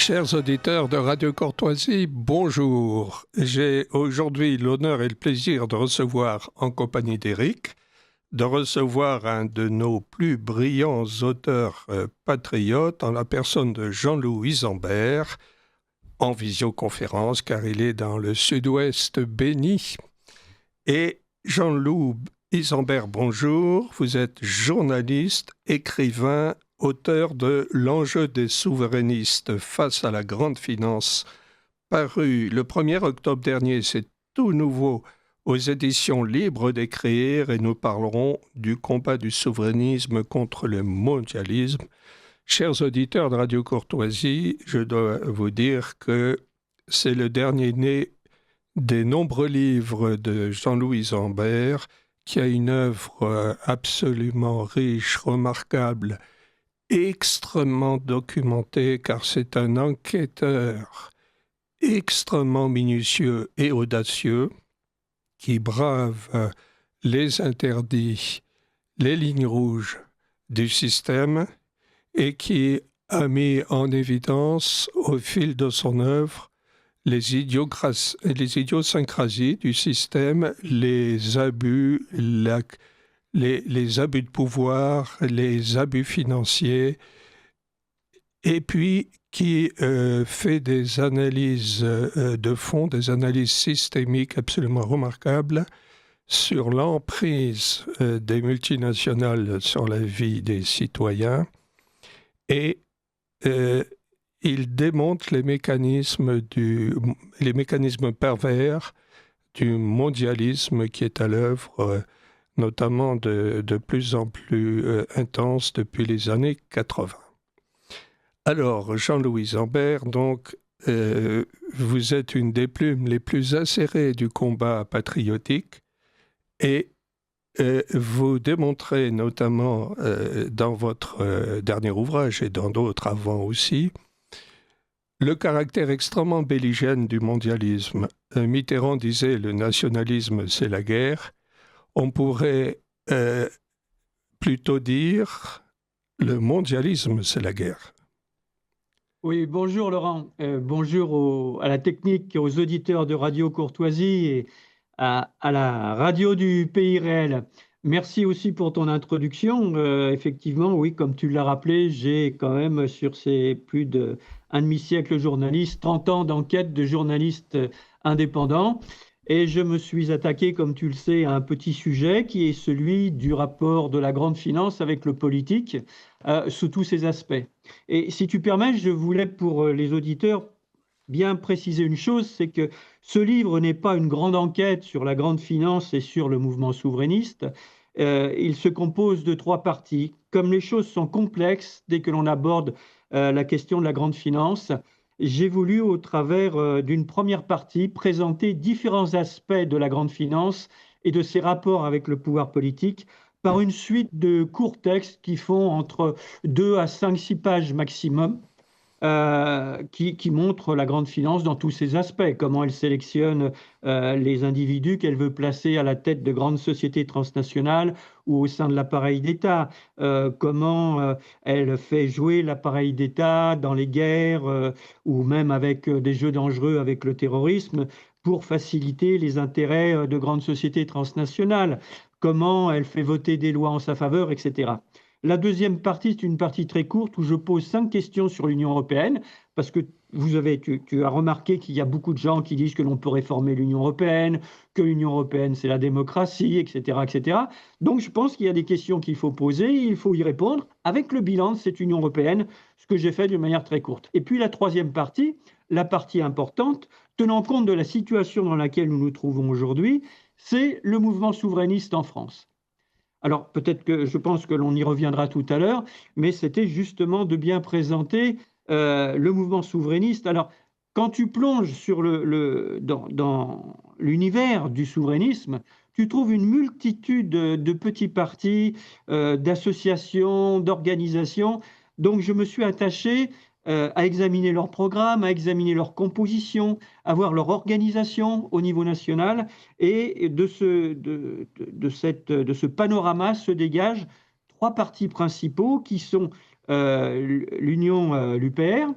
Chers auditeurs de Radio Courtoisie, bonjour. J'ai aujourd'hui l'honneur et le plaisir de recevoir, en compagnie d'Éric, de recevoir un de nos plus brillants auteurs patriotes en la personne de Jean-Loup Isambert, en visioconférence car il est dans le sud-ouest béni. Et Jean-Loup Isambert, bonjour. Vous êtes journaliste, écrivain, auteur de L'enjeu des souverainistes face à la grande finance, paru le 1er octobre dernier, c'est tout nouveau aux éditions Libres d'écrire, et nous parlerons du combat du souverainisme contre le mondialisme. Chers auditeurs de Radio Courtoisie, je dois vous dire que c'est le dernier né des nombreux livres de Jean-Loup Isambert, qui a une œuvre absolument riche, remarquable, extrêmement documenté, car c'est un enquêteur extrêmement minutieux et audacieux qui brave les interdits, les lignes rouges du système et qui a mis en évidence au fil de son œuvre les idiosyncrasies du système, les abus, les abus de pouvoir, les abus financiers, et puis qui fait des analyses de fond, des analyses systémiques absolument remarquables sur l'emprise des multinationales sur la vie des citoyens, et il démontre les mécanismes pervers du mondialisme qui est à l'œuvre, notamment de plus en plus intense depuis les années 80. Alors, Jean-Loup Isambert, donc, vous êtes une des plumes les plus acérées du combat patriotique, et vous démontrez notamment dans votre dernier ouvrage et dans d'autres avant aussi, le caractère extrêmement belligène du mondialisme. Mitterrand disait « le nationalisme, c'est la guerre ». On pourrait plutôt dire « le mondialisme, c'est la guerre ». Oui, bonjour Laurent, bonjour à la technique, aux auditeurs de Radio Courtoisie et à la radio du Pays Réel. Merci aussi pour ton introduction. Effectivement, oui, comme tu l'as rappelé, j'ai quand même sur ces plus d'un demi-siècle journaliste, 30 ans d'enquête de journaliste indépendant. Et je me suis attaqué, comme tu le sais, à un petit sujet qui est celui du rapport de la grande finance avec le politique, sous tous ses aspects. Et si tu permets, je voulais pour les auditeurs bien préciser une chose, c'est que ce livre n'est pas une grande enquête sur la grande finance et sur le mouvement souverainiste. Il se compose de 3 parties. Comme les choses sont complexes dès que l'on aborde la question de la grande finance, j'ai voulu, au travers d'une première partie, présenter différents aspects de la grande finance et de ses rapports avec le pouvoir politique par une suite de courts textes qui font entre 2 à 5, 6 pages maximum, qui montrent la grande finance dans tous ses aspects, comment elle sélectionne les individus qu'elle veut placer à la tête de grandes sociétés transnationales ou au sein de l'appareil d'État, comment elle fait jouer l'appareil d'État dans les guerres ou même avec des jeux dangereux avec le terrorisme pour faciliter les intérêts de grandes sociétés transnationales, comment elle fait voter des lois en sa faveur, etc. La deuxième partie, c'est une partie très courte où je pose 5 questions sur l'Union européenne, parce que tu as remarqué qu'il y a beaucoup de gens qui disent que l'on peut réformer l'Union européenne, que l'Union européenne c'est la démocratie, etc., etc. Donc je pense qu'il y a des questions qu'il faut poser, il faut y répondre avec le bilan de cette Union européenne, ce que j'ai fait d'une manière très courte. Et puis la troisième partie, la partie importante, tenant compte de la situation dans laquelle nous nous trouvons aujourd'hui, c'est le mouvement souverainiste en France. Alors peut-être que je pense que l'on y reviendra tout à l'heure, mais c'était justement de bien présenter le mouvement souverainiste. Alors quand tu plonges dans l'univers du souverainisme, tu trouves une multitude de petits partis, d'associations, d'organisations. Donc je me suis attaché à examiner leur programme, à examiner leur composition, à voir leur organisation au niveau national. Et de ce panorama se dégagent 3 partis principaux qui sont l'Union, l'UPR,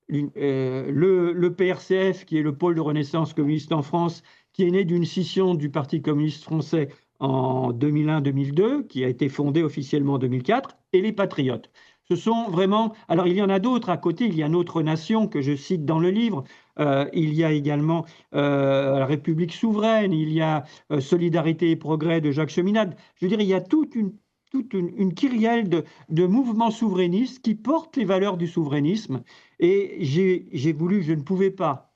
le PRCF, qui est le pôle de renaissance communiste en France, qui est né d'une scission du Parti communiste français en 2001-2002, qui a été fondé officiellement en 2004, et les Patriotes. Ce sont vraiment... Alors, il y en a d'autres à côté. Il y a Notre Nation, que je cite dans le livre. Il y a également la République souveraine. Il y a Solidarité et progrès de Jacques Cheminade. Je veux dire, il y a toute une kyrielle de mouvements souverainistes qui portent les valeurs du souverainisme. Et j'ai voulu, je ne pouvais pas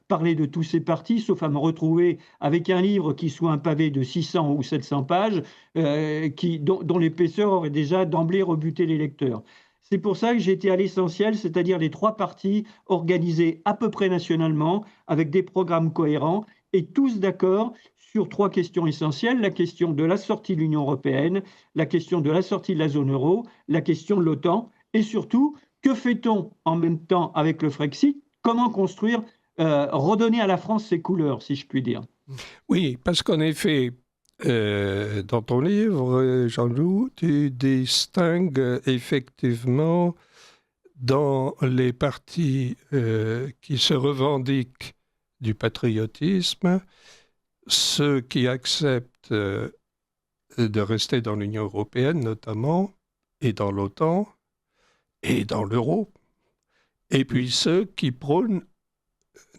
parler de tous ces partis, sauf à me retrouver avec un livre qui soit un pavé de 600 ou 700 pages, dont l'épaisseur aurait déjà d'emblée rebuté les lecteurs. C'est pour ça que j'ai été à l'essentiel, c'est-à-dire les trois partis organisés à peu près nationalement, avec des programmes cohérents, et tous d'accord sur trois questions essentielles: la question de la sortie de l'Union européenne, la question de la sortie de la zone euro, la question de l'OTAN, et surtout, que fait-on en même temps avec le Frexit? Comment construire, redonner à la France ses couleurs, si je puis dire? Oui, parce qu'en effet, dans ton livre, Jean-Loup, tu distingues effectivement dans les partis qui se revendiquent du patriotisme, ceux qui acceptent de rester dans l'Union européenne notamment, et dans l'OTAN, et dans l'euro, et puis ceux qui prônent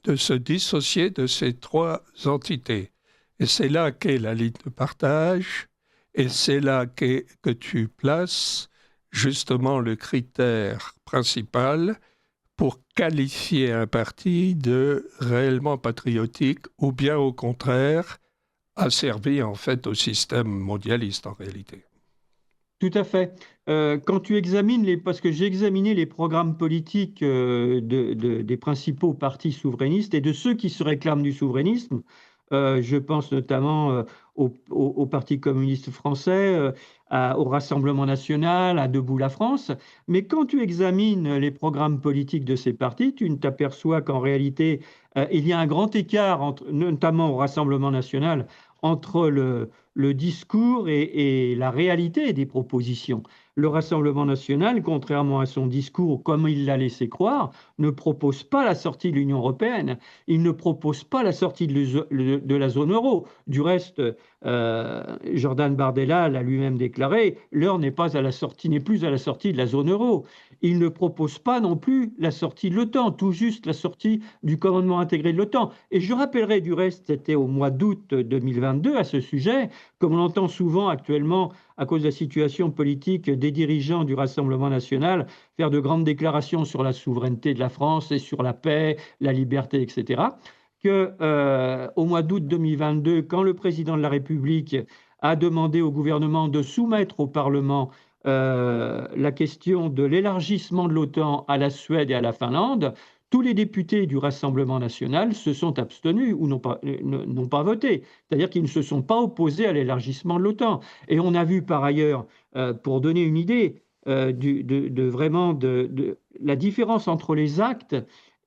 de se dissocier de ces trois entités. Et c'est là qu'est la ligne de partage, et c'est là que tu places justement le critère principal pour qualifier un parti de réellement patriotique, ou bien au contraire, asservi en fait au système mondialiste en réalité. Tout à fait. Quand tu examines parce que j'ai examiné les programmes politiques des principaux partis souverainistes et de ceux qui se réclament du souverainisme, je pense notamment au Parti communiste français, au Rassemblement national, à Debout la France. Mais quand tu examines les programmes politiques de ces partis, tu ne t'aperçois qu'en réalité, il y a un grand écart, notamment au Rassemblement national, entre le discours et la réalité des propositions. Le Rassemblement national, contrairement à son discours, comme il l'a laissé croire, ne propose pas la sortie de l'Union européenne. Il ne propose pas la sortie de la zone euro. Du reste, Jordan Bardella l'a lui-même déclaré, l'heure n'est plus à la sortie de la zone euro. Il ne propose pas non plus la sortie de l'OTAN, tout juste la sortie du commandement intégré de l'OTAN. Et je rappellerai du reste, c'était au mois d'août 2022 à ce sujet, comme on l'entend souvent actuellement à cause de la situation politique des dirigeants du Rassemblement national, faire de grandes déclarations sur la souveraineté de la France et sur la paix, la liberté, etc., qu'au mois d'août 2022, quand le président de la République a demandé au gouvernement de soumettre au Parlement la question de l'élargissement de l'OTAN à la Suède et à la Finlande, tous les députés du Rassemblement national se sont abstenus ou n'ont pas voté. C'est-à-dire qu'ils ne se sont pas opposés à l'élargissement de l'OTAN. Et on a vu par ailleurs, pour donner une idée de la différence entre les actes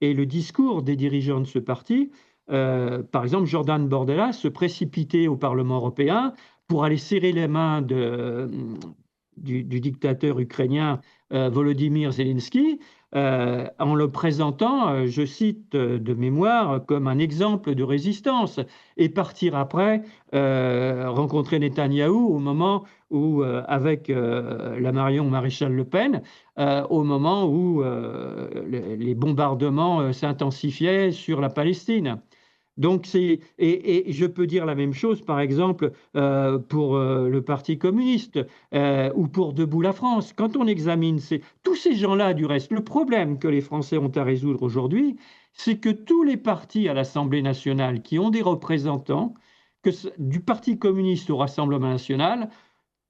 et le discours des dirigeants de ce parti, par exemple, Jordan Bardella se précipitait au Parlement européen pour aller serrer les mains du dictateur ukrainien Volodymyr Zelensky, en le présentant, je cite de mémoire, comme un exemple de résistance, et partir après rencontrer Netanyahou au moment où, avec la Marion Maréchal Le Pen, au moment où les bombardements s'intensifiaient sur la Palestine. Donc et je peux dire la même chose, par exemple, pour le Parti communiste ou pour Debout la France. Quand on examine tous ces gens-là, du reste, le problème que les Français ont à résoudre aujourd'hui, c'est que tous les partis à l'Assemblée nationale qui ont des représentants, du Parti communiste au Rassemblement national,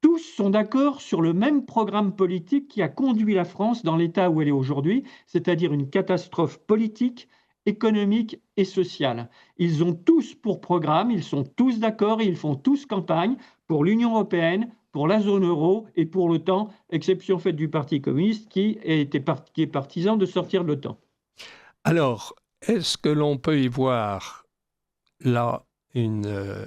tous sont d'accord sur le même programme politique qui a conduit la France dans l'état où elle est aujourd'hui, c'est-à-dire une catastrophe politique, économique et sociale. Ils ont tous pour programme, ils sont tous d'accord et ils font tous campagne pour l'Union européenne, pour la zone euro et pour l'OTAN, exception faite du Parti communiste qui est partisan de sortir de l'OTAN. Alors, est-ce que l'on peut y voir là une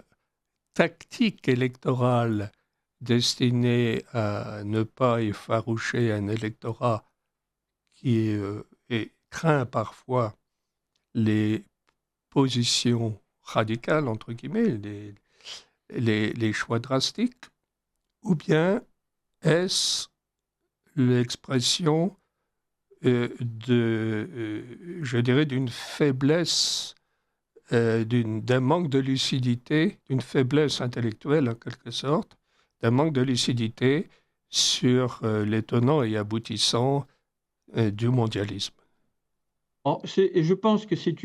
tactique électorale destinée à ne pas effaroucher un électorat qui est craint parfois les positions radicales, entre guillemets, les choix drastiques, ou bien est-ce l'expression je dirais, d'une faiblesse, d'un manque de lucidité, d'une faiblesse intellectuelle en quelque sorte, d'un manque de lucidité sur les tenants et aboutissants du mondialisme. Je pense que c'est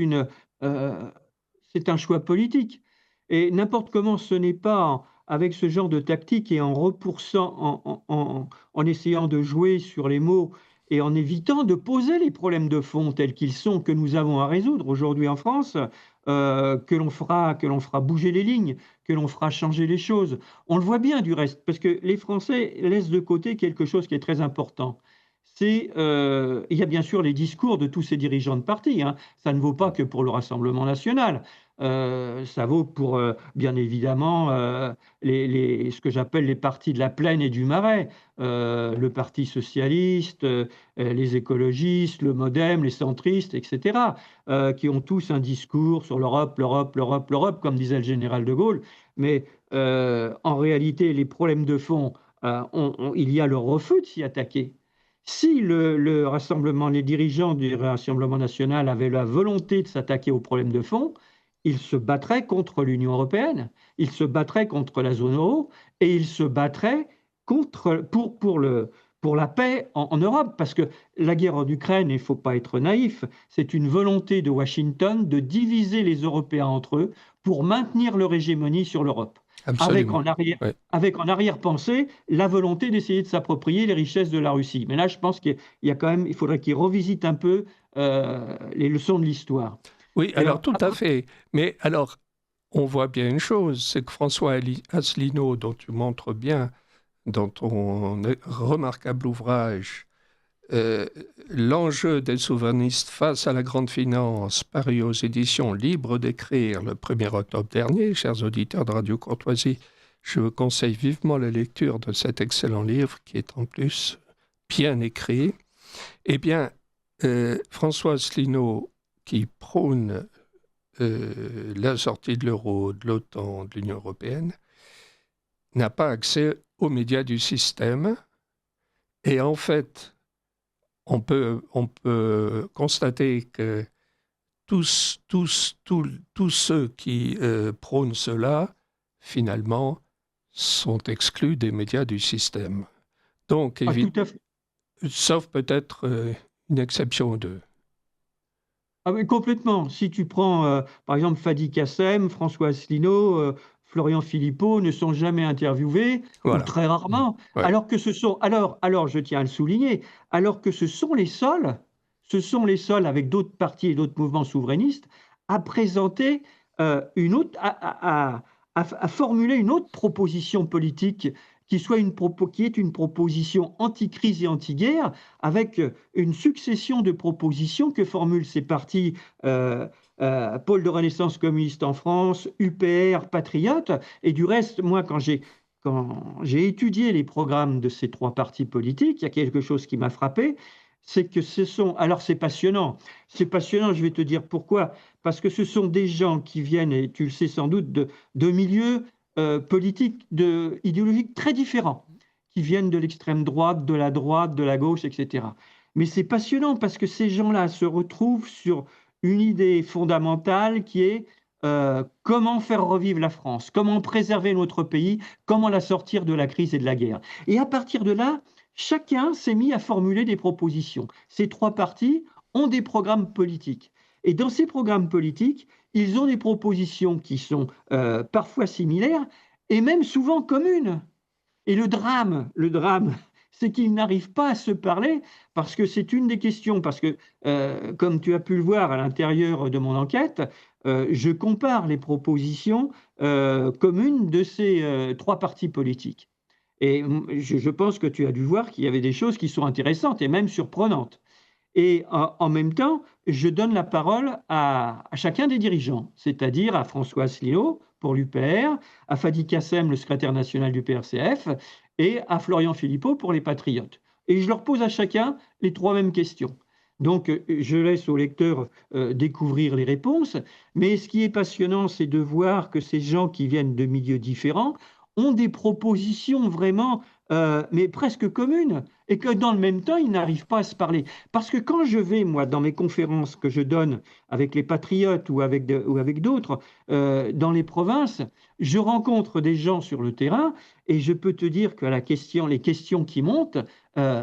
un choix politique. Et n'importe comment, ce n'est pas avec ce genre de tactique et en repoussant, en essayant de jouer sur les mots et en évitant de poser les problèmes de fond tels qu'ils sont, que nous avons à résoudre aujourd'hui en France, que l'on fera bouger les lignes, que l'on fera changer les choses. On le voit bien du reste, parce que les Français laissent de côté quelque chose qui est très important. Il y a bien sûr les discours de tous ces dirigeants de parti, hein. Ça ne vaut pas que pour le Rassemblement national. Ça vaut pour, bien évidemment, ce que j'appelle les partis de la plaine et du marais. Le Parti socialiste, les écologistes, le MoDem, les centristes, etc., qui ont tous un discours sur l'Europe, l'Europe, l'Europe, l'Europe, comme disait le général de Gaulle. Mais en réalité, les problèmes de fond, il y a le refus de s'y attaquer. Si le Rassemblement, les dirigeants du Rassemblement national avaient la volonté de s'attaquer aux problèmes de fond, ils se battraient contre l'Union européenne, ils se battraient contre la zone euro et ils se battraient pour la paix en Europe. Parce que la guerre en Ukraine, il ne faut pas être naïf, c'est une volonté de Washington de diviser les Européens entre eux pour maintenir leur hégémonie sur l'Europe. Absolument. Ouais. Avec en arrière-pensée la volonté d'essayer de s'approprier les richesses de la Russie. Mais là, je pense il faudrait qu'ils revisitent un peu les leçons de l'histoire. Oui, alors tout à fait. Mais alors, on voit bien une chose, c'est que François Asselineau, dont tu montres bien dans ton remarquable ouvrage, l'enjeu des souverainistes face à la grande finance, paru aux éditions Libres d'écrire le 1er octobre dernier, chers auditeurs de Radio Courtoisie, je vous conseille vivement la lecture de cet excellent livre qui est en plus bien écrit. Eh bien, François Asselineau, qui prône la sortie de l'euro, de l'OTAN, de l'Union européenne, n'a pas accès aux médias du système. Et en fait, on peut constater que tous ceux qui prônent cela, finalement, sont exclus des médias du système. Donc, sauf peut-être une exception ou deux. Ah oui, complètement. Si tu prends, par exemple, Fadi Kassem, François Asselineau, Florian Philippot ne sont jamais interviewés, ou Voilà. très rarement, Ouais. alors que je tiens à le souligner, alors que ce sont les seuls, avec d'autres partis et d'autres mouvements souverainistes, à présenter à formuler une autre proposition politique qui est une proposition anti-crise et anti-guerre, avec une succession de propositions que formulent ces partis, Pôle de Renaissance communiste en France, UPR, Patriote. Et du reste, moi, quand j'ai étudié les programmes de ces trois partis politiques, il y a quelque chose qui m'a frappé, c'est que alors c'est passionnant, je vais te dire pourquoi, parce que ce sont des gens qui viennent, et tu le sais sans doute, de milieux politiques, idéologiques très différents, qui viennent de l'extrême droite, de la gauche, etc. Mais c'est passionnant parce que ces gens-là se retrouvent sur une idée fondamentale qui est comment faire revivre la France, comment préserver notre pays, comment la sortir de la crise et de la guerre. Et à partir de là, chacun s'est mis à formuler des propositions. Ces trois partis ont des programmes politiques. Et dans ces programmes politiques, ils ont des propositions qui sont parfois similaires et même souvent communes. Et le drame, c'est qu'ils n'arrivent pas à se parler parce que c'est une des questions. Parce que, comme tu as pu le voir à l'intérieur de mon enquête, je compare les propositions communes de ces trois partis politiques. Et je pense que tu as dû voir qu'il y avait des choses qui sont intéressantes et même surprenantes. Et en même temps, je donne la parole à chacun des dirigeants, c'est-à-dire à François Asselineau pour l'UPR, à Fadi Kassem, le secrétaire national du PRCF, et à Florian Philippot pour les Patriotes. Et je leur pose à chacun les trois mêmes questions. Donc, je laisse au lecteur découvrir les réponses. Mais ce qui est passionnant, c'est de voir que ces gens qui viennent de milieux différents ont des propositions vraiment, mais presque communes, et que dans le même temps, ils n'arrivent pas à se parler. Parce que quand je vais, moi, dans mes conférences que je donne avec les patriotes ou avec d'autres, dans les provinces, je rencontre des gens sur le terrain, et je peux te dire que les questions qui montent,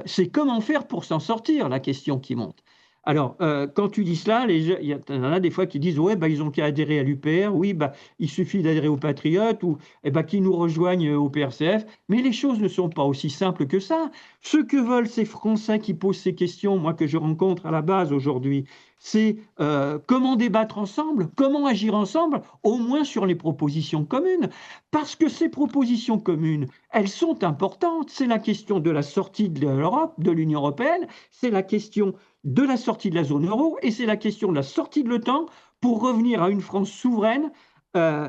c'est comment faire pour s'en sortir, la question qui monte. Alors, quand tu dis cela, il y en a des fois qui disent, ouais, bah, ils ont qu'à adhérer à l'UPR, oui, bah, il suffit d'adhérer aux Patriotes, ou eh bah, qu'ils nous rejoignent au PRCF. Mais les choses ne sont pas aussi simples que ça. Ce que veulent ces Français qui posent ces questions, moi que je rencontre à la base aujourd'hui, c'est comment débattre ensemble, comment agir ensemble, au moins sur les propositions communes. Parce que ces propositions communes, elles sont importantes. C'est la question de la sortie de l'Europe, de l'Union européenne, c'est la question de la sortie de la zone euro et c'est la question de la sortie de l'OTAN pour revenir à une France souveraine euh,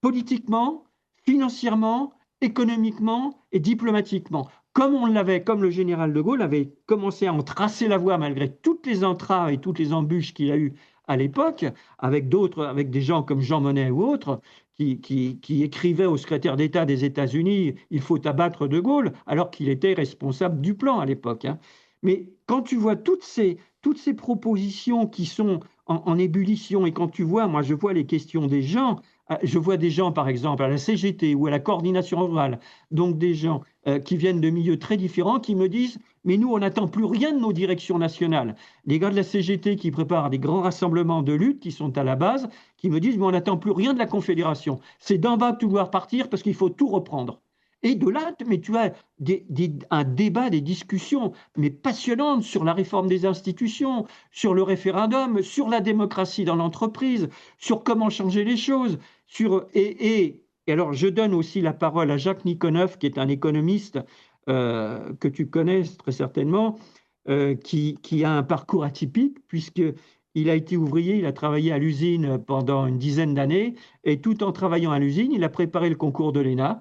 politiquement, financièrement, économiquement et diplomatiquement. Comme on l'avait, comme le général de Gaulle avait commencé à en tracer la voie malgré toutes les entraves et toutes les embûches qu'il a eues à l'époque, avec d'autres, avec des gens comme Jean Monnet ou autres, qui écrivaient au secrétaire d'État des États-Unis, il faut abattre de Gaulle, alors qu'il était responsable du plan à l'époque. Hein. Mais quand tu vois toutes ces propositions qui sont en ébullition, et quand tu vois, moi je vois les questions des gens, je vois des gens, par exemple, à la CGT ou à la coordination rurale, donc des gens qui viennent de milieux très différents, qui me disent, mais nous, on n'attend plus rien de nos directions nationales. Les gars de la CGT qui préparent des grands rassemblements de lutte, qui sont à la base, qui me disent, mais on n'attend plus rien de la Confédération. C'est d'en bas que tu dois partir parce qu'il faut tout reprendre. Et de là, mais tu as un débat, des discussions, mais passionnantes sur la réforme des institutions, sur le référendum, sur la démocratie dans l'entreprise, sur comment changer les choses. Et alors, je donne aussi la parole à Jacques Nikonov, qui est un économiste que tu connais très certainement, qui a un parcours atypique, puisqu'il a été ouvrier, il a travaillé à l'usine pendant une dizaine d'années, et tout en travaillant à l'usine, il a préparé le concours de l'ENA.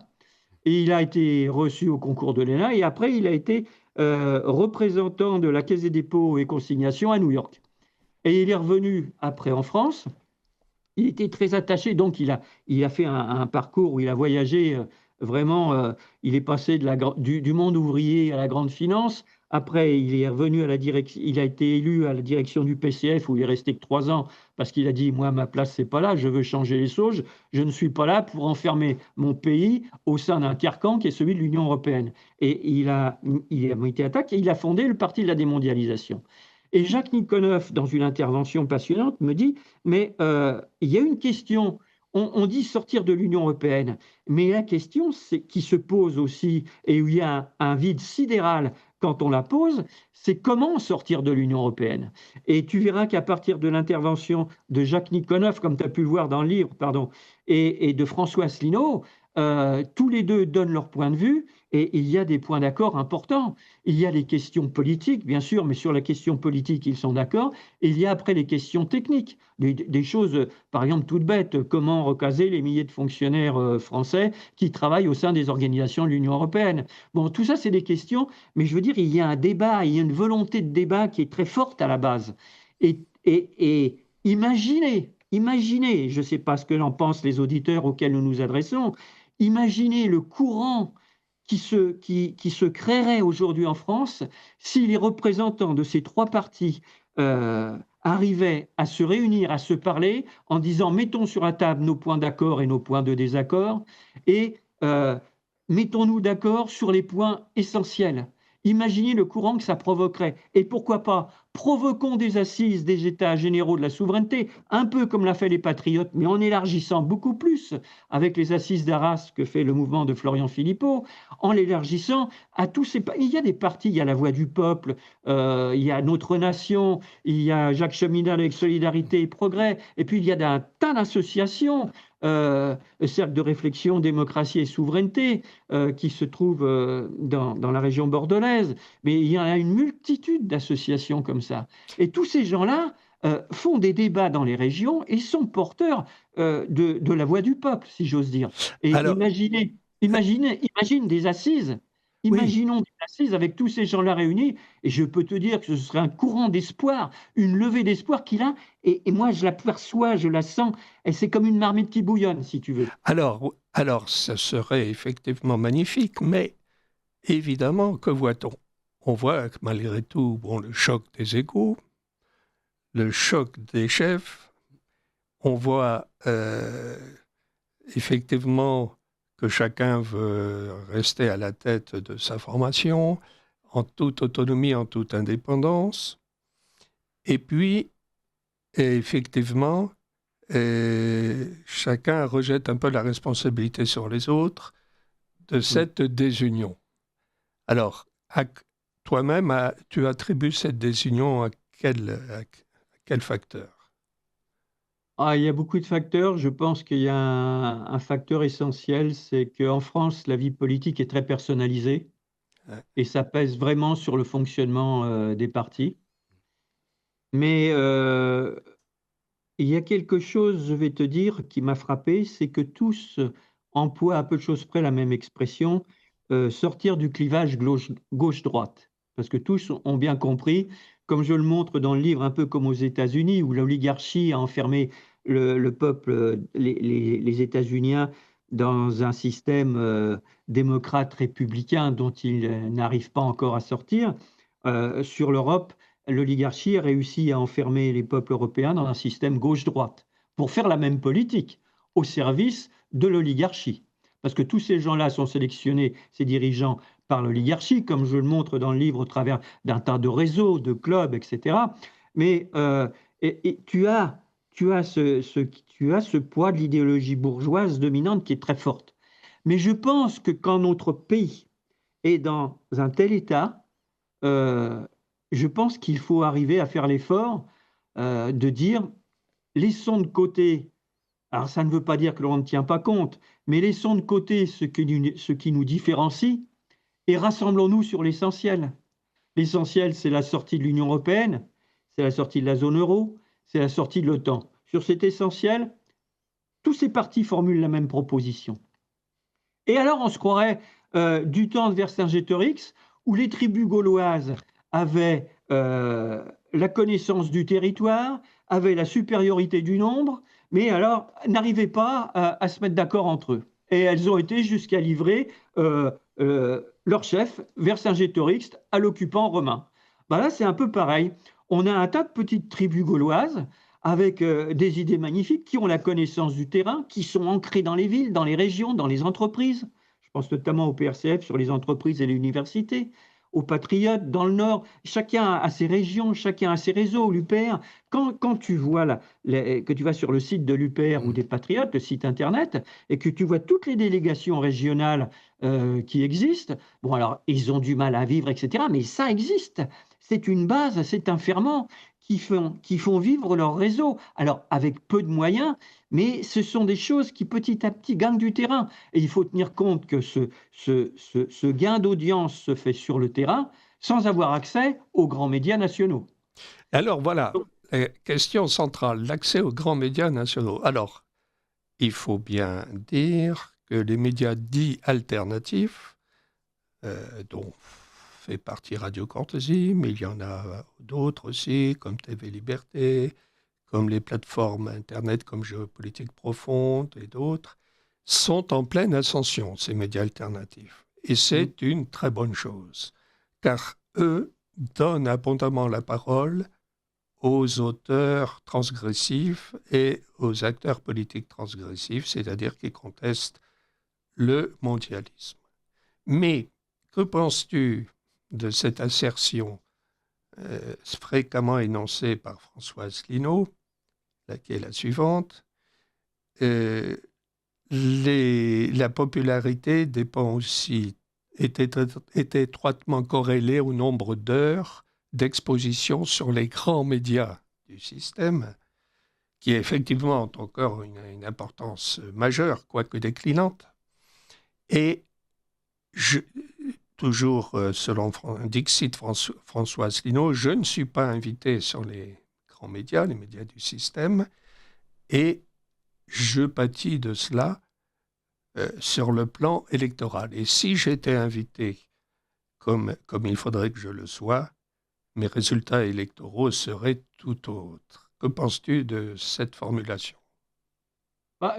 Et il a été reçu au concours de l'ENA et après, il a été représentant de la Caisse des dépôts et consignations à New York. Et il est revenu après en France. Il était très attaché, donc il a fait un parcours où il a voyagé vraiment. Il est passé du monde ouvrier à la grande finance. Après, il est revenu à la direction. Il a été élu à la direction du PCF où il est resté que 3 ans parce qu'il a dit moi ma place c'est pas là. Je veux changer les choses. Je ne suis pas là pour enfermer mon pays au sein d'un carcan qui est celui de l'Union européenne. Et il a été attaqué. Et il a fondé le Parti de la démondialisation. Et Jacques Nikonov, dans une intervention passionnante, me dit, mais il y a une question, on dit sortir de l'Union européenne, mais la question qui se pose aussi, et où il y a un vide sidéral quand on la pose, c'est comment sortir de l'Union européenne. Et tu verras qu'à partir de l'intervention de Jacques Nikonov, comme tu as pu le voir dans le livre, pardon, et de François Asselineau, tous les deux donnent leur point de vue, et il y a des points d'accord importants. Il y a les questions politiques, bien sûr, mais sur la question politique, ils sont d'accord. Et il y a après les questions techniques, des choses, par exemple, toutes bêtes, comment recaser les milliers de fonctionnaires français qui travaillent au sein des organisations de l'Union européenne. Bon, tout ça, c'est des questions, mais je veux dire, il y a un débat, il y a une volonté de débat qui est très forte à la base. Et imaginez, je ne sais pas ce que l'en pensent les auditeurs auxquels nous nous adressons, imaginez le courant qui se créerait aujourd'hui en France si les représentants de ces trois partis arrivaient à se réunir, à se parler en disant mettons sur la table nos points d'accord et nos points de désaccord et mettons-nous d'accord sur les points essentiels. Imaginez le courant que ça provoquerait. Et pourquoi pas, provoquons des assises des États généraux de la souveraineté, un peu comme l'a fait les Patriotes, mais en élargissant beaucoup plus, avec les assises d'Arras que fait le mouvement de Florian Philippot, en l'élargissant à tous ces... Il y a des partis, il y a la Voix du Peuple, il y a Notre Nation, il y a Jacques Cheminade avec Solidarité et Progrès, et puis il y a un tas d'associations, cercle de réflexion, démocratie et souveraineté, qui se trouve dans la région bordelaise. Mais il y a une multitude d'associations comme ça. Et tous ces gens-là font des débats dans les régions et sont porteurs de la voix du peuple, si j'ose dire. Et Alors, imagine des assises Oui. Imaginons des assises avec tous ces gens-là réunis, et je peux te dire que ce serait un courant d'espoir, une levée d'espoir qu'il a, et moi je la perçois, je la sens, et c'est comme une marmite qui bouillonne, si tu veux. Alors, ça serait effectivement magnifique, mais évidemment, que voit-on? On voit que malgré tout, bon, le choc des égos, le choc des chefs, on voit effectivement que chacun veut rester à la tête de sa formation, en toute autonomie, en toute indépendance. Et puis, effectivement, chacun rejette un peu la responsabilité sur les autres de Oui. cette désunion. Alors, toi-même, tu attribues cette désunion à quel facteur? Ah, il y a beaucoup de facteurs. Je pense qu'il y a un facteur essentiel, c'est qu'en France, la vie politique est très personnalisée Hein. et ça pèse vraiment sur le fonctionnement des partis. Mais il y a quelque chose, je vais te dire, qui m'a frappé, c'est que tous emploient à peu de choses près la même expression, sortir du clivage gauche-droite. Parce que tous ont bien compris, comme je le montre dans le livre, un peu comme aux États-Unis, où l'oligarchie a enfermé le peuple, les États-Uniens, dans un système démocrate républicain dont ils n'arrivent pas encore à sortir. Sur l'Europe, l'oligarchie a réussi à enfermer les peuples européens dans un système gauche-droite pour faire la même politique au service de l'oligarchie. Parce que tous ces gens-là sont sélectionnés, ces dirigeants, par l'oligarchie, comme je le montre dans le livre au travers d'un tas de réseaux, de clubs, etc. Mais et tu as ce poids de l'idéologie bourgeoise dominante qui est très forte. Mais je pense que quand notre pays est dans un tel état, euh, je pense qu'il faut arriver à faire l'effort de dire laissons de côté, alors ça ne veut pas dire que l'on ne tient pas compte, mais laissons de côté ce qui nous différencie et rassemblons-nous sur l'essentiel. L'essentiel, c'est la sortie de l'Union européenne, c'est la sortie de la zone euro, c'est la sortie de l'OTAN. Sur cet essentiel, tous ces partis formulent la même proposition. Et alors, on se croirait du temps de Vercingétorix, où les tribus gauloises avaient la connaissance du territoire, avaient la supériorité du nombre, mais alors n'arrivaient pas à se mettre d'accord entre eux. Et elles ont été jusqu'à livrer leur chef, Vercingétorix, à l'occupant romain. Ben là, c'est un peu pareil. On a un tas de petites tribus gauloises avec des idées magnifiques, qui ont la connaissance du terrain, qui sont ancrées dans les villes, dans les régions, dans les entreprises. Je pense notamment au PRCF sur les entreprises et les universités, aux Patriotes dans le Nord. Chacun a ses régions, chacun a ses réseaux. L'UPR, quand tu vois que tu vas sur le site de l'UPR ou Mm. des Patriotes, le site internet, et que tu vois toutes les délégations régionales qui existent, bon alors ils ont du mal à vivre, etc. Mais ça existe. C'est une base, c'est un ferment qui font vivre leur réseau. Alors, avec peu de moyens, mais ce sont des choses qui petit à petit gagnent du terrain. Et il faut tenir compte que ce gain d'audience se fait sur le terrain sans avoir accès aux grands médias nationaux. Alors voilà, question centrale, l'accès aux grands médias nationaux. Alors, il faut bien dire que les médias dits alternatifs, dont fait partie Radio Courtoisie, mais il y en a d'autres aussi, comme TV Liberté, comme les plateformes Internet comme Géopolitique Profonde et d'autres, sont en pleine ascension, ces médias alternatifs. Et Mm. c'est une très bonne chose, car eux donnent abondamment la parole aux auteurs transgressifs et aux acteurs politiques transgressifs, c'est-à-dire qui contestent le mondialisme. Mais que penses-tu de cette assertion fréquemment énoncée par Françoise Linault, qui est la suivante? euh, la popularité dépend aussi, est étroitement corrélée au nombre d'heures d'exposition sur les grands médias du système, qui effectivement ont encore une importance majeure, quoique déclinante. Et je, toujours selon Dixit Françoise Linault, je ne suis pas invité sur les grands médias, les médias du système, et je pâtis de cela sur le plan électoral. Et si j'étais invité comme il faudrait que je le sois, mes résultats électoraux seraient tout autres. Que penses-tu de cette formulation?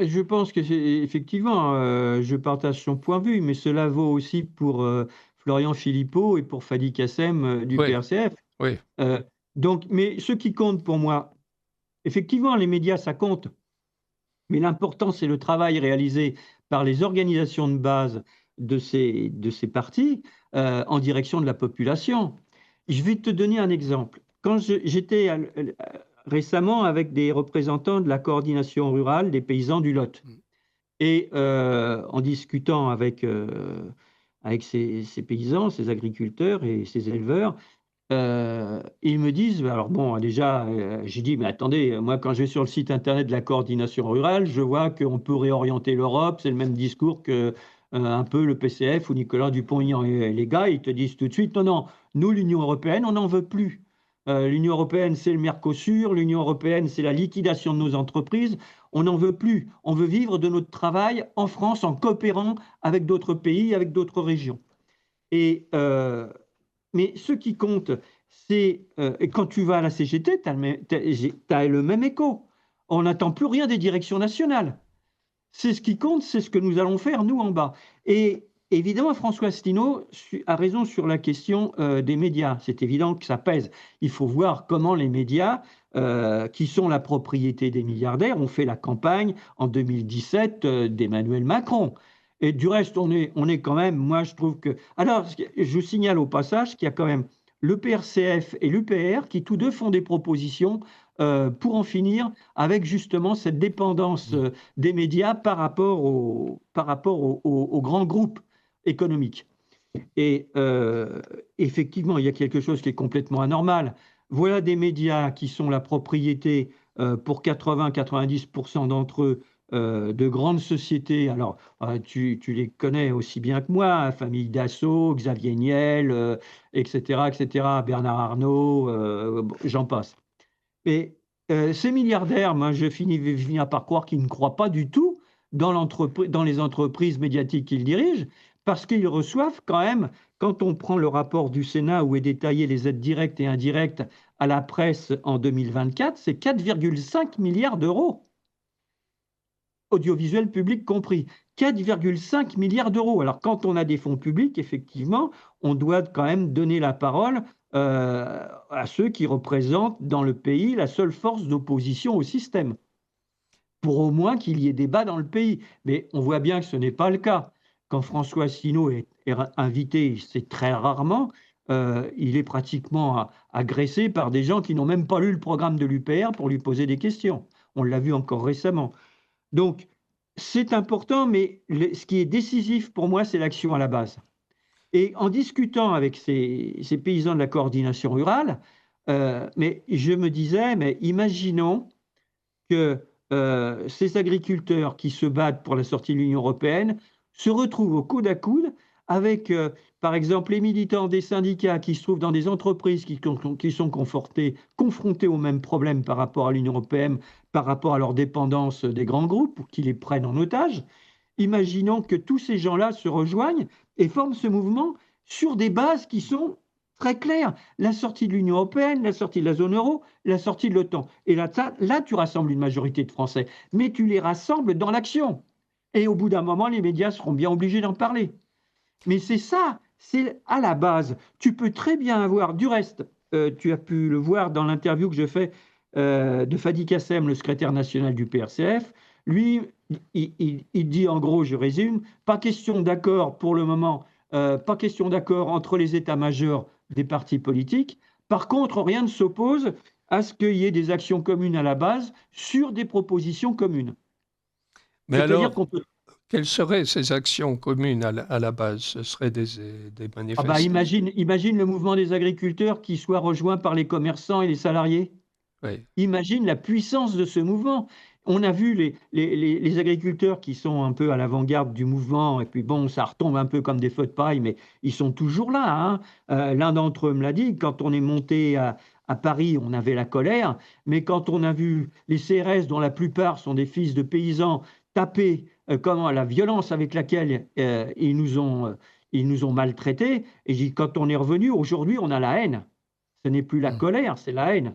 Je pense que effectivement, je partage son point de vue, mais cela vaut aussi pour Florian Philippot et pour Fadi Kassem du Oui, PRCF. oui, Euh, donc, mais ce qui compte pour moi, effectivement, les médias, ça compte, mais l'important, c'est le travail réalisé par les organisations de base de ces partis en direction de la population. Je vais te donner un exemple. Quand j'étais récemment avec des représentants de la coordination rurale des paysans du Lot, et en discutant avec ces paysans, ces agriculteurs et ces éleveurs, ils me disent, alors bon, déjà, j'ai dit, mais attendez, moi, quand je vais sur le site internet de la coordination rurale, je vois qu'on peut réorienter l'Europe, c'est le même discours que un peu le PCF ou Nicolas Dupont-Aignan. Et les gars, ils te disent tout de suite, non, non, nous, l'Union européenne, on n'en veut plus. L'Union européenne, c'est le Mercosur, l'Union européenne, c'est la liquidation de nos entreprises, on n'en veut plus. On veut vivre de notre travail en France en coopérant avec d'autres pays, avec d'autres régions. Et mais ce qui compte, c'est, et quand tu vas à la CGT, tu as le même écho. On n'attend plus rien des directions nationales. C'est ce qui compte, c'est ce que nous allons faire, nous, en bas. Et évidemment, François Asselineau a raison sur la question des médias. C'est évident que ça pèse. Il faut voir comment les médias, qui sont la propriété des milliardaires, ont fait la campagne en 2017 d'Emmanuel Macron. Et du reste, on est quand même, moi je trouve que... Alors, je signale au passage qu'il y a quand même le PRCF et l'UPR qui tous deux font des propositions pour en finir avec justement cette dépendance des médias par rapport aux grands groupes économiques. Et effectivement, il y a quelque chose qui est complètement anormal. Voilà des médias qui sont la propriété pour 80-90% d'entre eux de grandes sociétés. Alors, tu les connais aussi bien que moi, hein, Famille Dassault, Xavier Niel, etc., etc., Bernard Arnault, j'en passe. Et ces milliardaires, moi, vais finir par croire qu'ils ne croient pas du tout dans les entreprises médiatiques qu'ils dirigent, parce qu'ils reçoivent quand même, quand on prend le rapport du Sénat où est détaillé les aides directes et indirectes à la presse en 2024, c'est 4,5 milliards d'euros, audiovisuel public compris. 4,5 milliards d'euros. Alors, quand on a des fonds publics, effectivement, on doit quand même donner la parole à ceux qui représentent dans le pays la seule force d'opposition au système, pour au moins qu'il y ait débat dans le pays. Mais on voit bien que ce n'est pas le cas. Quand François Asselineau est invité, c'est très rarement, il est pratiquement agressé par des gens qui n'ont même pas lu le programme de l'UPR pour lui poser des questions. On l'a vu encore récemment. Donc, c'est important, mais ce qui est décisif pour moi, c'est l'action à la base. Et en discutant avec ces paysans de la coordination rurale, mais je me disais, mais imaginons que ces agriculteurs qui se battent pour la sortie de l'Union européenne se retrouvent au coude à coude avec, par exemple, les militants des syndicats qui se trouvent dans des entreprises qui sont confrontés aux mêmes problèmes par rapport à l'Union européenne, par rapport à leur dépendance des grands groupes, qui les prennent en otage. Imaginons que tous ces gens-là se rejoignent et forment ce mouvement sur des bases qui sont très claires. La sortie de l'Union européenne, la sortie de la zone euro, la sortie de l'OTAN. Et là, tu rassembles une majorité de Français, mais tu les rassembles dans l'action. Et au bout d'un moment, les médias seront bien obligés d'en parler. Mais c'est ça, c'est à la base. Tu peux très bien avoir, du reste, tu as pu le voir dans l'interview que je fais de Fadi Kassem, le secrétaire national du PRCF. Lui, il dit en gros, je résume, pas question d'accord pour le moment, pas question d'accord entre les états-majors des partis politiques. Par contre, rien ne s'oppose à ce qu'il y ait des actions communes à la base sur des propositions communes. Mais C'est-à-dire alors, qu'on peut... quelles seraient ces actions communes à la base? Ce seraient des Ah bah manifestations? imagine le mouvement des agriculteurs qui soit rejoint par les commerçants et les salariés. Oui. Imagine la puissance de ce mouvement. On a vu les agriculteurs qui sont un peu à l'avant-garde du mouvement, et puis bon, ça retombe un peu comme des feux de paille, mais ils sont toujours là, hein. L'un d'entre eux me l'a dit, quand on est monté à Paris, on avait la colère, mais quand on a vu les CRS, dont la plupart sont des fils de paysans, taper comment la violence avec laquelle ils nous ont maltraités. Et je dis, quand on est revenu, aujourd'hui, on a la haine. Ce n'est plus la colère, c'est la haine.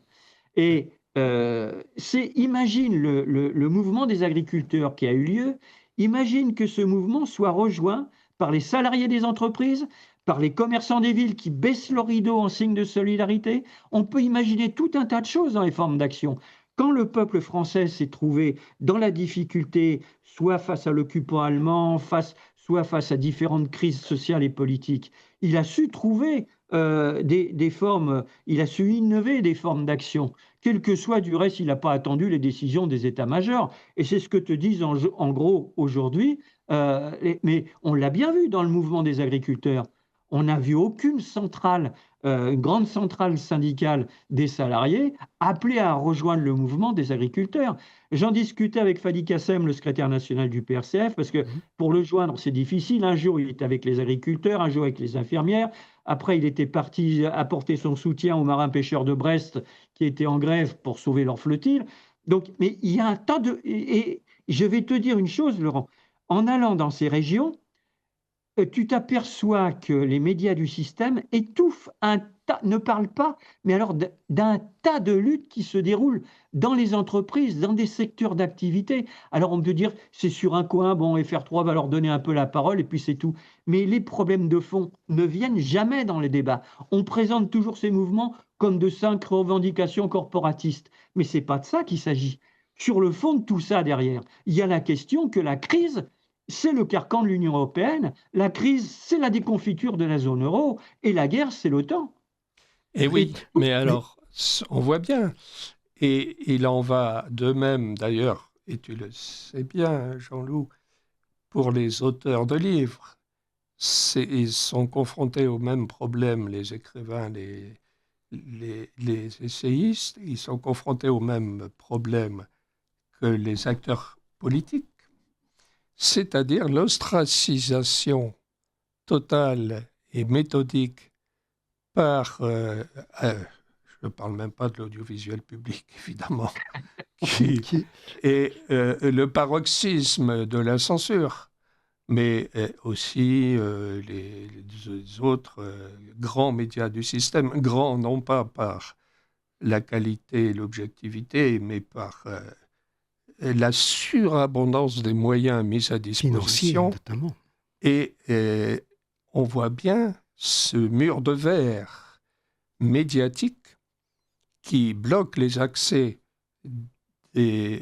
Et imagine le mouvement des agriculteurs qui a eu lieu, imagine que ce mouvement soit rejoint par les salariés des entreprises, par les commerçants des villes qui baissent le rideau en signe de solidarité. On peut imaginer tout un tas de choses dans les formes d'action. Quand le peuple français s'est trouvé dans la difficulté, soit face à l'occupant allemand, soit face à différentes crises sociales et politiques, il a su trouver des formes, il a su innover des formes d'action. Quel que soit, du reste, il n'a pas attendu les décisions des états-majors. Et c'est ce que te disent en gros aujourd'hui. Mais on l'a bien vu dans le mouvement des agriculteurs. On n'a vu aucune centrale, une grande centrale syndicale des salariés appelée à rejoindre le mouvement des agriculteurs. J'en discutais avec Fadi Kassem, le secrétaire national du PRCF, parce que pour le joindre, c'est difficile. Un jour, il était avec les agriculteurs, un jour avec les infirmières. Après, il était parti apporter son soutien aux marins pêcheurs de Brest qui étaient en grève pour sauver leur flottille. Donc, mais il y a un tas de... Et je vais te dire une chose, Laurent. En allant dans ces régions, tu t'aperçois que les médias du système étouffent ne parlent pas, mais alors d'un tas de luttes qui se déroulent dans les entreprises, dans des secteurs d'activité. Alors on peut dire, c'est sur un coin, bon, FR3 va leur donner un peu la parole et puis c'est tout. Mais les problèmes de fond ne viennent jamais dans les débats. On présente toujours ces mouvements comme de simples revendications corporatistes. Mais ce n'est pas de ça qu'il s'agit. Sur le fond de tout ça derrière, il y a la question que la crise, c'est le carcan de l'Union européenne, la crise, c'est la déconfiture de la zone euro, et la guerre, c'est l'OTAN. Et oui, mais alors, on voit bien, et il en va de même d'ailleurs, et tu le sais bien, Jean-Loup, pour les auteurs de livres. Ils sont confrontés aux mêmes problèmes, les écrivains, les essayistes, ils sont confrontés aux mêmes problèmes que les acteurs politiques, c'est-à-dire l'ostracisation totale et méthodique par, je ne parle même pas de l'audiovisuel public, évidemment, et le paroxysme de la censure, mais aussi les autres grands médias du système, grands non pas par la qualité et l'objectivité, mais par la surabondance des moyens mis à disposition. Notamment. Et on voit bien ce mur de verre médiatique qui bloque les accès des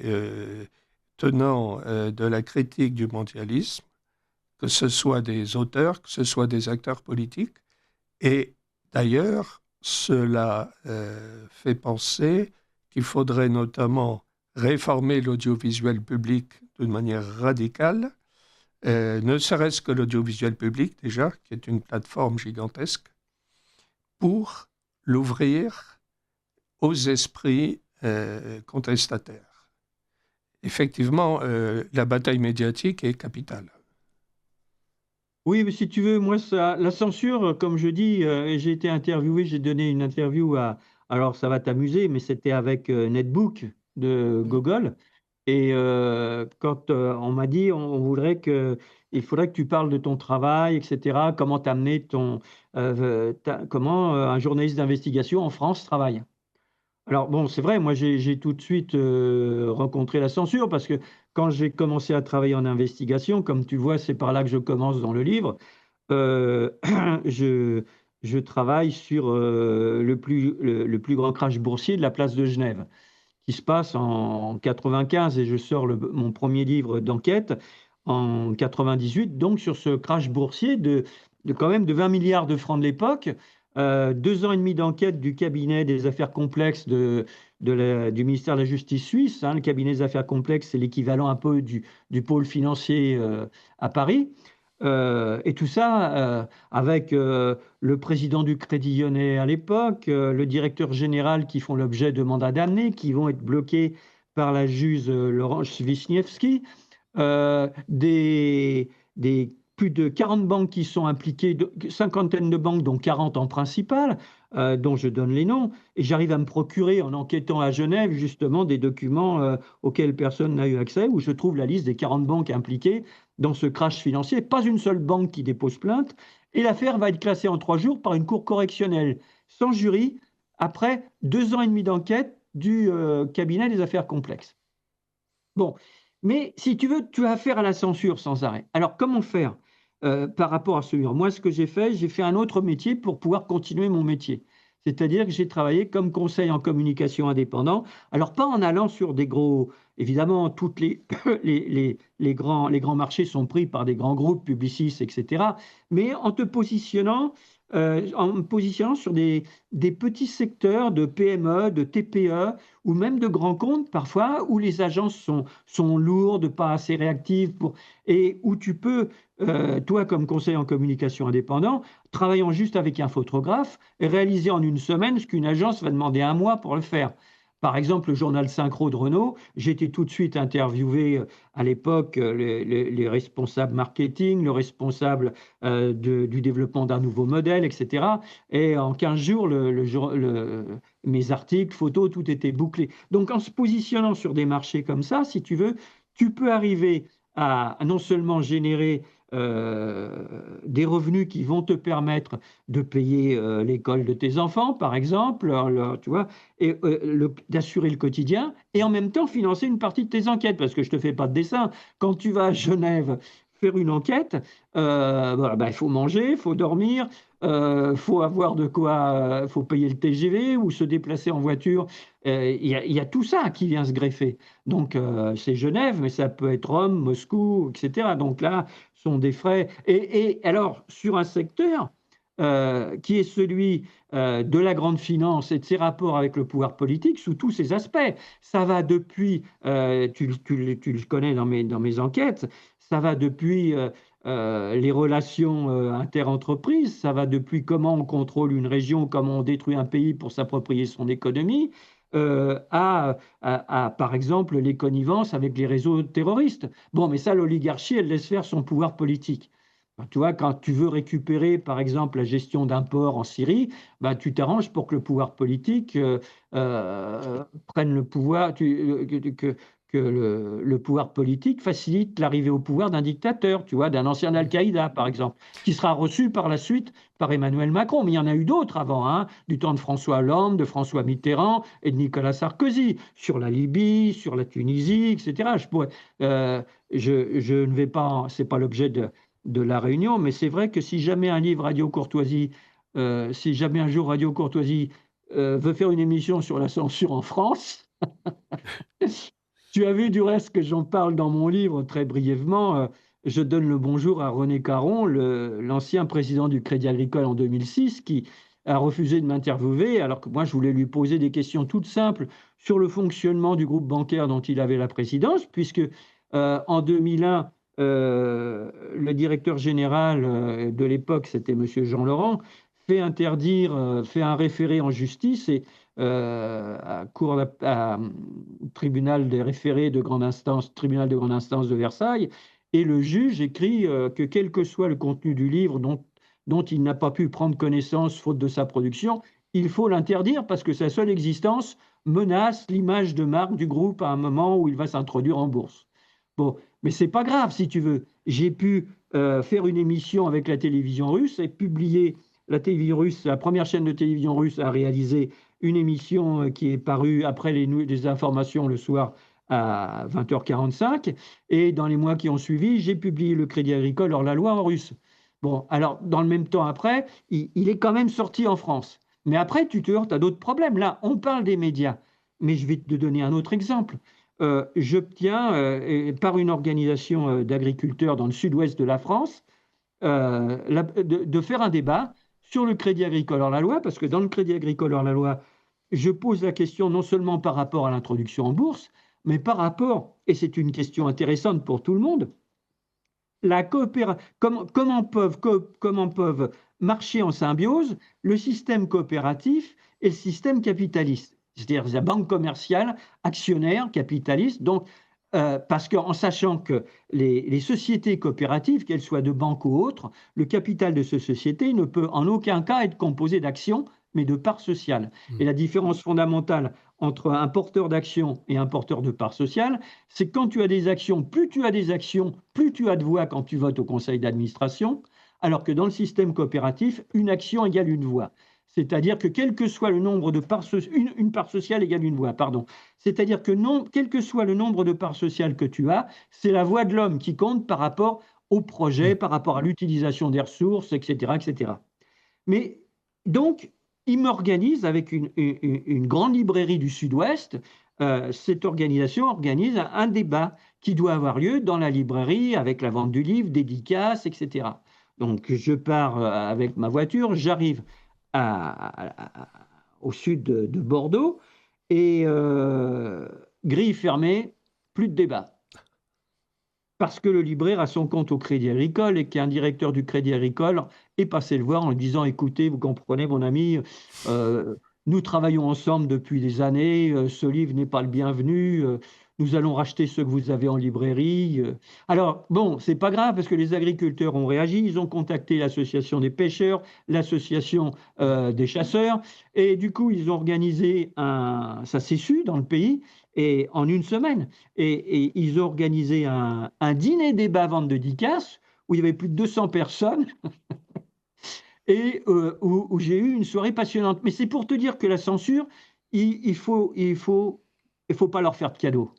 tenants de la critique du mondialisme, que ce soit des auteurs, que ce soit des acteurs politiques. Et d'ailleurs, cela fait penser qu'il faudrait notamment réformer l'audiovisuel public d'une manière radicale, ne serait-ce que l'audiovisuel public déjà, qui est une plateforme gigantesque, pour l'ouvrir aux esprits contestataires. Effectivement, la bataille médiatique est capitale. Oui, mais si tu veux, moi, la censure, comme je dis, j'ai été interviewé, j'ai donné une interview alors ça va t'amuser, mais c'était avec Netbook de Google. Et quand on m'a dit, il faudrait que tu parles de ton travail, etc., comment t'amener comment un journaliste d'investigation en France travaille. Alors bon, c'est vrai, moi j'ai tout de suite rencontré la censure parce que quand j'ai commencé à travailler en investigation, comme tu le vois, c'est par là que je commence dans le livre, euh, je, je travaille sur le plus grand crash boursier de la place de Genève, qui se passe en 95 et je sors mon premier livre d'enquête en 98, donc sur ce crash boursier de quand même de 20 milliards de francs de l'époque, 2 ans et demi d'enquête du cabinet des affaires complexes du ministère de la Justice suisse. Le cabinet des affaires complexes, c'est l'équivalent un peu du pôle financier à Paris. Et tout ça avec le président du Crédit Lyonnais à l'époque, le directeur général qui font l'objet de mandats d'amener, qui vont être bloqués par la juge Laurence Wisniewski, des plus de 40 banques qui sont impliquées, cinquantaine de banques, dont 40 en principal, dont je donne les noms, et j'arrive à me procurer, en enquêtant à Genève, justement, des documents auxquels personne n'a eu accès, où je trouve la liste des 40 banques impliquées dans ce crash financier. Pas une seule banque qui dépose plainte, Et l'affaire va être classée en 3 jours par une cour correctionnelle, sans jury, après 2 ans et demi d'enquête du cabinet des affaires complexes. Bon, mais si tu veux, tu as affaire à la censure sans arrêt. Alors, comment faire par rapport à ce mur? Moi, ce que j'ai fait un autre métier pour pouvoir continuer mon métier. C'est-à-dire que j'ai travaillé comme conseil en communication indépendant. Alors, pas en allant sur des gros. Évidemment, toutes les grands marchés sont pris par des grands groupes publicistes, etc. Mais en me positionnant sur des petits secteurs de PME, de TPE, ou même de grands comptes parfois, où les agences sont lourdes, pas assez réactives, et où tu peux, toi comme conseiller en communication indépendant, travaillant juste avec un photographe, réaliser en une semaine ce qu'une agence va demander un mois pour le faire. Par exemple, le journal Synchro de Renault, j'ai été tout de suite interviewé à l'époque les responsables marketing, le responsable du développement d'un nouveau modèle, etc. Et en 15 jours, mes articles, photos, tout était bouclé. Donc en se positionnant sur des marchés comme ça, si tu veux, tu peux arriver à non seulement générer des revenus qui vont te permettre de payer l'école de tes enfants, par exemple, tu vois, et d'assurer le quotidien, et en même temps financer une partie de tes enquêtes, parce que je ne te fais pas de dessin. Quand tu vas à Genève faire une enquête, voilà, ben, il faut manger, il faut dormir, faut avoir de quoi, faut payer le TGV ou se déplacer en voiture. Il y a tout ça qui vient se greffer. Donc, c'est Genève, mais ça peut être Rome, Moscou, etc. Donc là, sont des frais. Et alors, sur un secteur qui est celui de la grande finance et de ses rapports avec le pouvoir politique sous tous ses aspects. Ça va depuis, tu le connais dans mes enquêtes, ça va depuis les relations interentreprises, ça va depuis comment on contrôle une région, comment on détruit un pays pour s'approprier son économie, par exemple, les connivences avec les réseaux terroristes. Bon, mais ça, l'oligarchie, elle laisse faire son pouvoir politique. Ben, tu vois, quand tu veux récupérer, par exemple, la gestion d'un port en Syrie, ben, tu t'arranges pour que le pouvoir politique prenne le pouvoir, que le pouvoir politique facilite l'arrivée au pouvoir d'un dictateur, tu vois, d'un ancien Al-Qaïda, par exemple, qui sera reçu par la suite par Emmanuel Macron. Mais il y en a eu d'autres avant, hein, du temps de François Hollande, de François Mitterrand et de Nicolas Sarkozy, sur la Libye, sur la Tunisie, etc. Je ne vais pas, c'est pas l'objet de la réunion, mais c'est vrai que si jamais un livre Radio Courtoisie, si jamais un jour Radio Courtoisie veut faire une émission sur la censure en France, tu as vu du reste que j'en parle dans mon livre très brièvement. Je donne le bonjour à René Caron, l'ancien président du Crédit Agricole en 2006, qui a refusé de m'interviewer, alors que moi je voulais lui poser des questions toutes simples sur le fonctionnement du groupe bancaire dont il avait la présidence, puisque en 2001, le directeur général de l'époque, c'était Monsieur Jean Laurent, fait un référé en justice et tribunal des référés de grande instance, tribunal de grande instance de Versailles, et le juge écrit que quel que soit le contenu du livre dont il n'a pas pu prendre connaissance faute de sa production, il faut l'interdire parce que sa seule existence menace l'image de marque du groupe à un moment où il va s'introduire en bourse. Bon, mais c'est pas grave si tu veux. J'ai pu faire une émission avec la télévision russe et publier la télévision russe, la première chaîne de télévision russe a réalisé une émission qui est parue après les informations le soir à 20h45. Et dans les mois qui ont suivi, j'ai publié le Crédit Agricole hors la loi en russe. Bon, alors dans le même temps après, il est quand même sorti en France. Mais après, tu te heurtes à d'autres problèmes. Là, on parle des médias. Mais je vais te donner un autre exemple. J'obtiens, par une organisation d'agriculteurs dans le sud-ouest de la France, de faire un débat sur le Crédit Agricole hors la loi, parce que dans le Crédit Agricole hors la loi, je pose la question non seulement par rapport à l'introduction en bourse, mais par rapport, et c'est une question intéressante pour tout le monde, comment peuvent marcher en symbiose le système coopératif et le système capitaliste, c'est-à-dire la banque commerciale, actionnaire, capitaliste, donc parce qu'en sachant que les sociétés coopératives, qu'elles soient de banques ou autres, le capital de ces sociétés ne peut en aucun cas être composé d'actions, mais de parts sociales. Et la différence fondamentale entre un porteur d'actions et un porteur de parts sociales, c'est que quand tu as des actions, plus tu as des actions, plus tu as de voix quand tu votes au conseil d'administration, alors que dans le système coopératif, une action égale une voix. C'est-à-dire que quel que soit le nombre de parts sociales, une part sociale égale une voix, pardon. C'est-à-dire que quel que soit le nombre de parts sociales que tu as, c'est la voix de l'homme qui compte par rapport au projet, par rapport à l'utilisation des ressources, etc., etc. Mais donc, il m'organise avec une grande librairie du Sud-Ouest. Cette organisation organise un débat qui doit avoir lieu dans la librairie avec la vente du livre, dédicaces, etc. Donc, je pars avec ma voiture, j'arrive au sud de Bordeaux et grille fermée, plus de débat. Parce que le libraire a son compte au Crédit Agricole et qu'un directeur du Crédit Agricole est passé le voir en lui disant: écoutez, vous comprenez mon ami, nous travaillons ensemble depuis des années, ce livre n'est pas le bienvenu, nous allons racheter ce que vous avez en librairie. Alors bon, c'est pas grave parce que les agriculteurs ont réagi, ils ont contacté l'association des pêcheurs, l'association des chasseurs et du coup ils ont organisé ça s'est su dans le pays et en une semaine. Et ils ont organisé un dîner débat vente de dédicaces où il y avait plus de 200 personnes et où j'ai eu une soirée passionnante. Mais c'est pour te dire que la censure, il faut pas leur faire de cadeaux.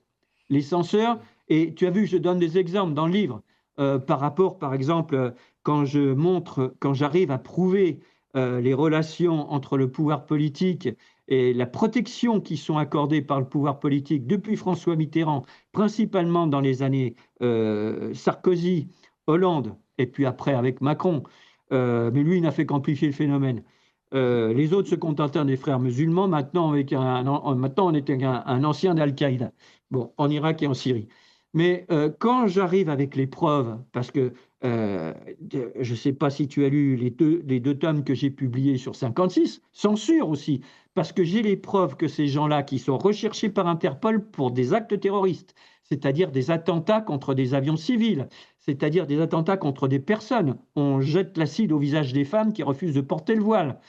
Les censeurs, et tu as vu, je donne des exemples dans le livre, par rapport, par exemple, quand j'arrive à prouver les relations entre le pouvoir politique et la protection qui sont accordées par le pouvoir politique depuis François Mitterrand, principalement dans les années Sarkozy, Hollande, et puis après avec Macron, mais lui, il n'a fait qu'amplifier le phénomène. Les autres se contentaient des frères musulmans, maintenant, maintenant on est avec un ancien d'Al-Qaïda, bon, en Irak et en Syrie. Mais quand j'arrive avec les preuves, parce que je ne sais pas si tu as lu les deux tomes que j'ai publiés sur 56, censure aussi, parce que j'ai les preuves que ces gens-là qui sont recherchés par Interpol pour des actes terroristes, c'est-à-dire des attentats contre des avions civils, c'est-à-dire des attentats contre des personnes. On jette l'acide au visage des femmes qui refusent de porter le voile,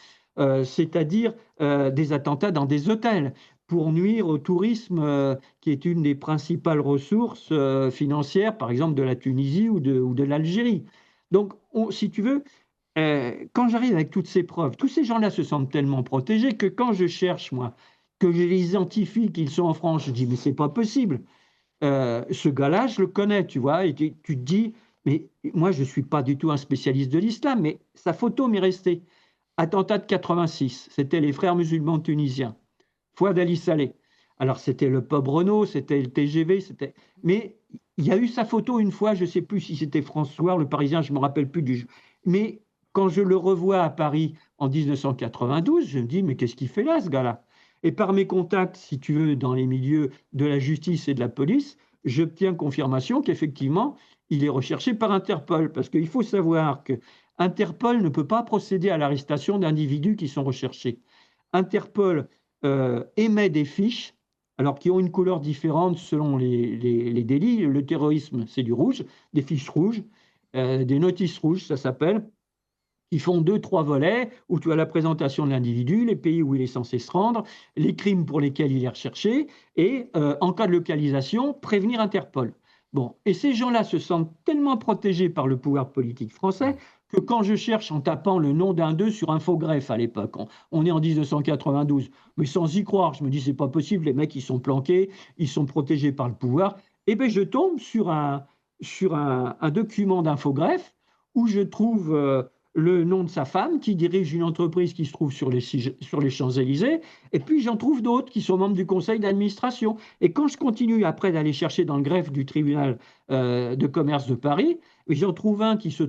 c'est-à-dire des attentats dans des hôtels pour nuire au tourisme qui est une des principales ressources financières, par exemple de la Tunisie ou de l'Algérie. Donc, si tu veux, quand j'arrive avec toutes ces preuves, tous ces gens-là se sentent tellement protégés que quand je cherche, moi, que je les identifie, qu'ils sont en France, je dis, mais c'est pas possible. Ce gars-là, je le connais, tu vois, et tu te dis, mais moi, je ne suis pas du tout un spécialiste de l'islam, mais sa photo m'est restée. Attentat de 86, c'était les frères musulmans tunisiens. Fouad Ali Saleh. Alors, c'était le pub Renault, c'était le TGV, mais il y a eu sa photo une fois, je ne sais plus si c'était François, le Parisien, je ne me rappelle plus du. Mais quand je le revois à Paris en 1992, je me dis, mais qu'est-ce qu'il fait là, ce gars-là? Et par mes contacts, si tu veux, dans les milieux de la justice et de la police, j'obtiens confirmation qu'effectivement, il est recherché par Interpol. Parce qu'il faut savoir que Interpol ne peut pas procéder à l'arrestation d'individus qui sont recherchés. Interpol émet des fiches, alors qui ont une couleur différente selon les délits. Le terrorisme, c'est du rouge, des fiches rouges, des notices rouges, ça s'appelle, qui font 2-3 volets, où tu as la présentation de l'individu, les pays où il est censé se rendre, les crimes pour lesquels il est recherché, et en cas de localisation, prévenir Interpol. Bon, et ces gens-là se sentent tellement protégés par le pouvoir politique français que quand je cherche en tapant le nom d'un d'eux sur Infogreffe à l'époque, on est en 1992, mais sans y croire, je me dis c'est pas possible, les mecs ils sont planqués, ils sont protégés par le pouvoir, et bien je tombe sur un document d'Infogreffe où je trouve le nom de sa femme qui dirige une entreprise qui se trouve sur les Champs-Élysées, et puis j'en trouve d'autres qui sont membres du conseil d'administration. Et quand je continue après d'aller chercher dans le greffe du tribunal de commerce de Paris, j'en trouve un qui se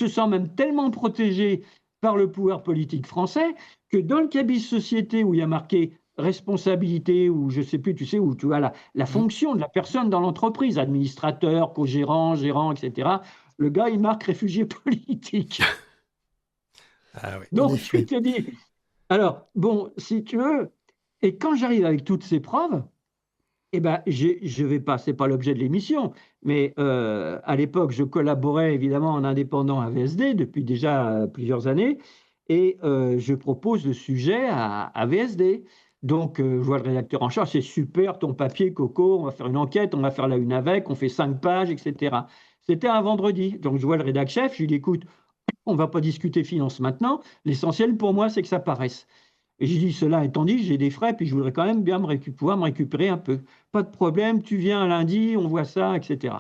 sent même tellement protégé par le pouvoir politique français que dans le cabis société où il y a marqué responsabilité, ou je ne sais plus, tu sais, où tu as la fonction de la personne dans l'entreprise, administrateur, co-gérant, gérant, etc., le gars, il marque réfugié politique. Ah oui. Donc, je te dis, alors, bon, si tu veux, et quand j'arrive avec toutes ces preuves, eh ben, je vais pas, c'est pas l'objet de l'émission, mais à l'époque, je collaborais évidemment en indépendant à VSD depuis déjà plusieurs années, et je propose le sujet à VSD. Donc, je vois le rédacteur en charge, c'est super ton papier, Coco, on va faire une enquête, on va faire la une avec, on fait 5 pages, etc. C'était un vendredi. Donc je vois le rédac chef, je lui dis écoute, on ne va pas discuter finance maintenant. L'essentiel pour moi, c'est que ça paraisse. Et j'ai dit, cela étant dit, j'ai des frais, puis je voudrais quand même bien pouvoir me récupérer un peu. Pas de problème, tu viens lundi, on voit ça, etc.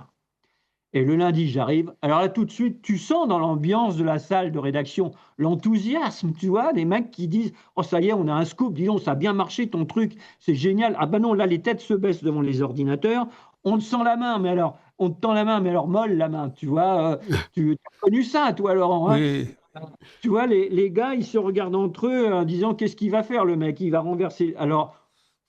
Et le lundi, j'arrive. Alors là, tout de suite, tu sens dans l'ambiance de la salle de rédaction l'enthousiasme, tu vois, des mecs qui disent oh, ça y est, on a un scoop, dis donc, ça a bien marché ton truc, c'est génial. Ah ben non, là, les têtes se baissent devant les ordinateurs. On te sent la main, mais alors, on te tend la main, mais alors molle la main, tu vois. Tu as connu ça, toi, Laurent, hein. Oui, Tu vois, les gars, ils se regardent entre eux en disant qu'est-ce qu'il va faire, le mec? Il va renverser. Alors,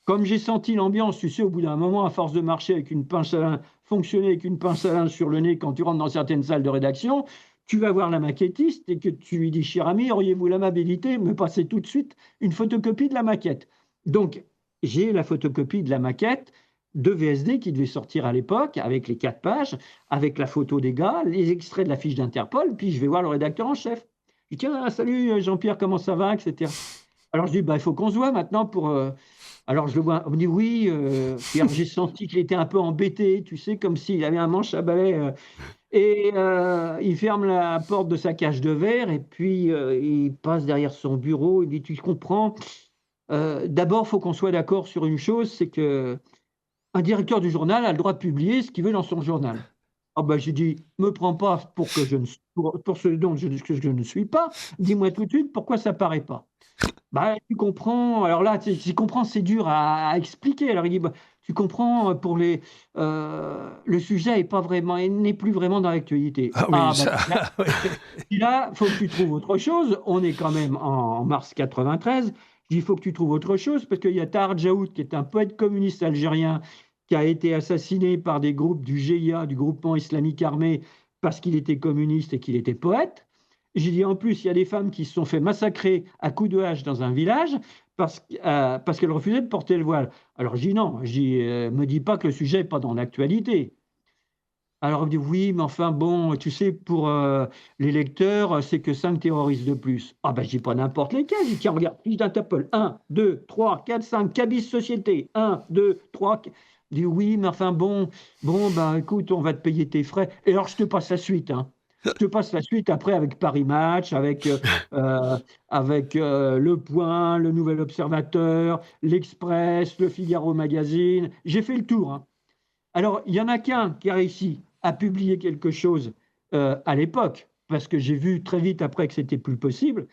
comme j'ai senti l'ambiance, tu sais, au bout d'un moment, à force de marcher avec une pince à linge, fonctionner avec une pince à linge sur le nez quand tu rentres dans certaines salles de rédaction, tu vas voir la maquettiste et que tu lui dis, cher ami, auriez-vous l'amabilité de me passer tout de suite une photocopie de la maquette? Donc, j'ai la photocopie de la maquette de VSD qui devait sortir à l'époque, avec les 4 pages, avec la photo des gars, les extraits de la fiche d'Interpol, puis je vais voir le rédacteur en chef. Je dis, tiens, salut Jean-Pierre, comment ça va, etc. Alors je dis, bah, il faut qu'on se voit maintenant pour, alors je le vois, on me dit oui, puis alors j'ai senti qu'il était un peu embêté, tu sais, comme s'il avait un manche à balai, et il ferme la porte de sa cage de verre et puis, il passe derrière son bureau, il dit: «Tu comprends, d'abord, il faut qu'on soit d'accord sur une chose, c'est qu'un directeur du journal a le droit de publier ce qu'il veut dans son journal». Ah bah, j'ai dit: «Me prends pas pour que je ne s pour ce dont que je ne suis pas, dis-moi tout de suite pourquoi ça paraît pas?» Bah, tu comprends, alors là, tu comprends, c'est dur à expliquer. Alors il dit: «Bah, tu comprends, pour les le sujet est pas vraiment n'est plus vraiment dans l'actualité». ah oui, Ah bah, ça, oui. puis là, faut que tu trouves autre chose. On est quand même en mars 93. Je dis: «Il faut que tu trouves autre chose» parce qu'il y a Tahar Djaoud qui est un poète communiste algérien qui a été assassiné par des groupes du GIA, du Groupement Islamique Armé, parce qu'il était communiste et qu'il était poète. J'ai dit: «En plus, il y a des femmes qui se sont fait massacrer à coups de hache dans un village parce qu'elles refusaient de porter le voile». Alors je dis: «Non», je dis: «Me dis pas que le sujet est pas dans l'actualité». Alors il me dit: «Oui, mais enfin bon, tu sais, pour, les lecteurs, c'est que 5 terroristes de plus». Ah ben, je dis: «Pas n'importe lesquels». Je dis: «Tiens, regarde, fiche d'Interpol, 1, 2, 3, 4, 5, Cabis Société, 1, 2, 3, q». Il dit: «Oui, mais enfin bon, ben, écoute, on va te payer tes frais et alors je te passe la suite, hein. Je te passe la suite après avec Paris Match, avec, Le Point, Le Nouvel Observateur, L'Express, Le Figaro Magazine». J'ai fait le tour, hein. Alors, il y en a qu'un qui a réussi à publier quelque chose, à l'époque, parce que j'ai vu très vite après que c'était plus possible,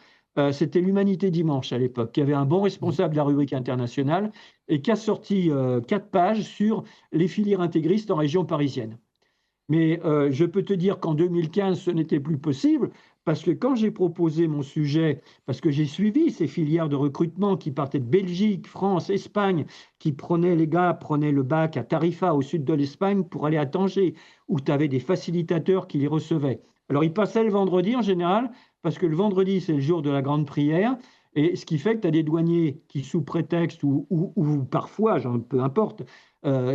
c'était l'Humanité Dimanche à l'époque, qui avait un bon responsable de la rubrique internationale et qui a sorti, 4 pages sur les filières intégristes en région parisienne. Mais, je peux te dire qu'en 2015, ce n'était plus possible parce que quand j'ai proposé mon sujet, parce que j'ai suivi ces filières de recrutement qui partaient de Belgique, France, Espagne, qui prenaient les gars prenaient le bac à Tarifa, au sud de l'Espagne, pour aller à Tanger, où tu avais des facilitateurs qui les recevaient. Alors ils passaient le vendredi en général, parce que le vendredi, c'est le jour de la grande prière, et ce qui fait que tu as des douaniers qui, sous prétexte ou parfois, peu importe,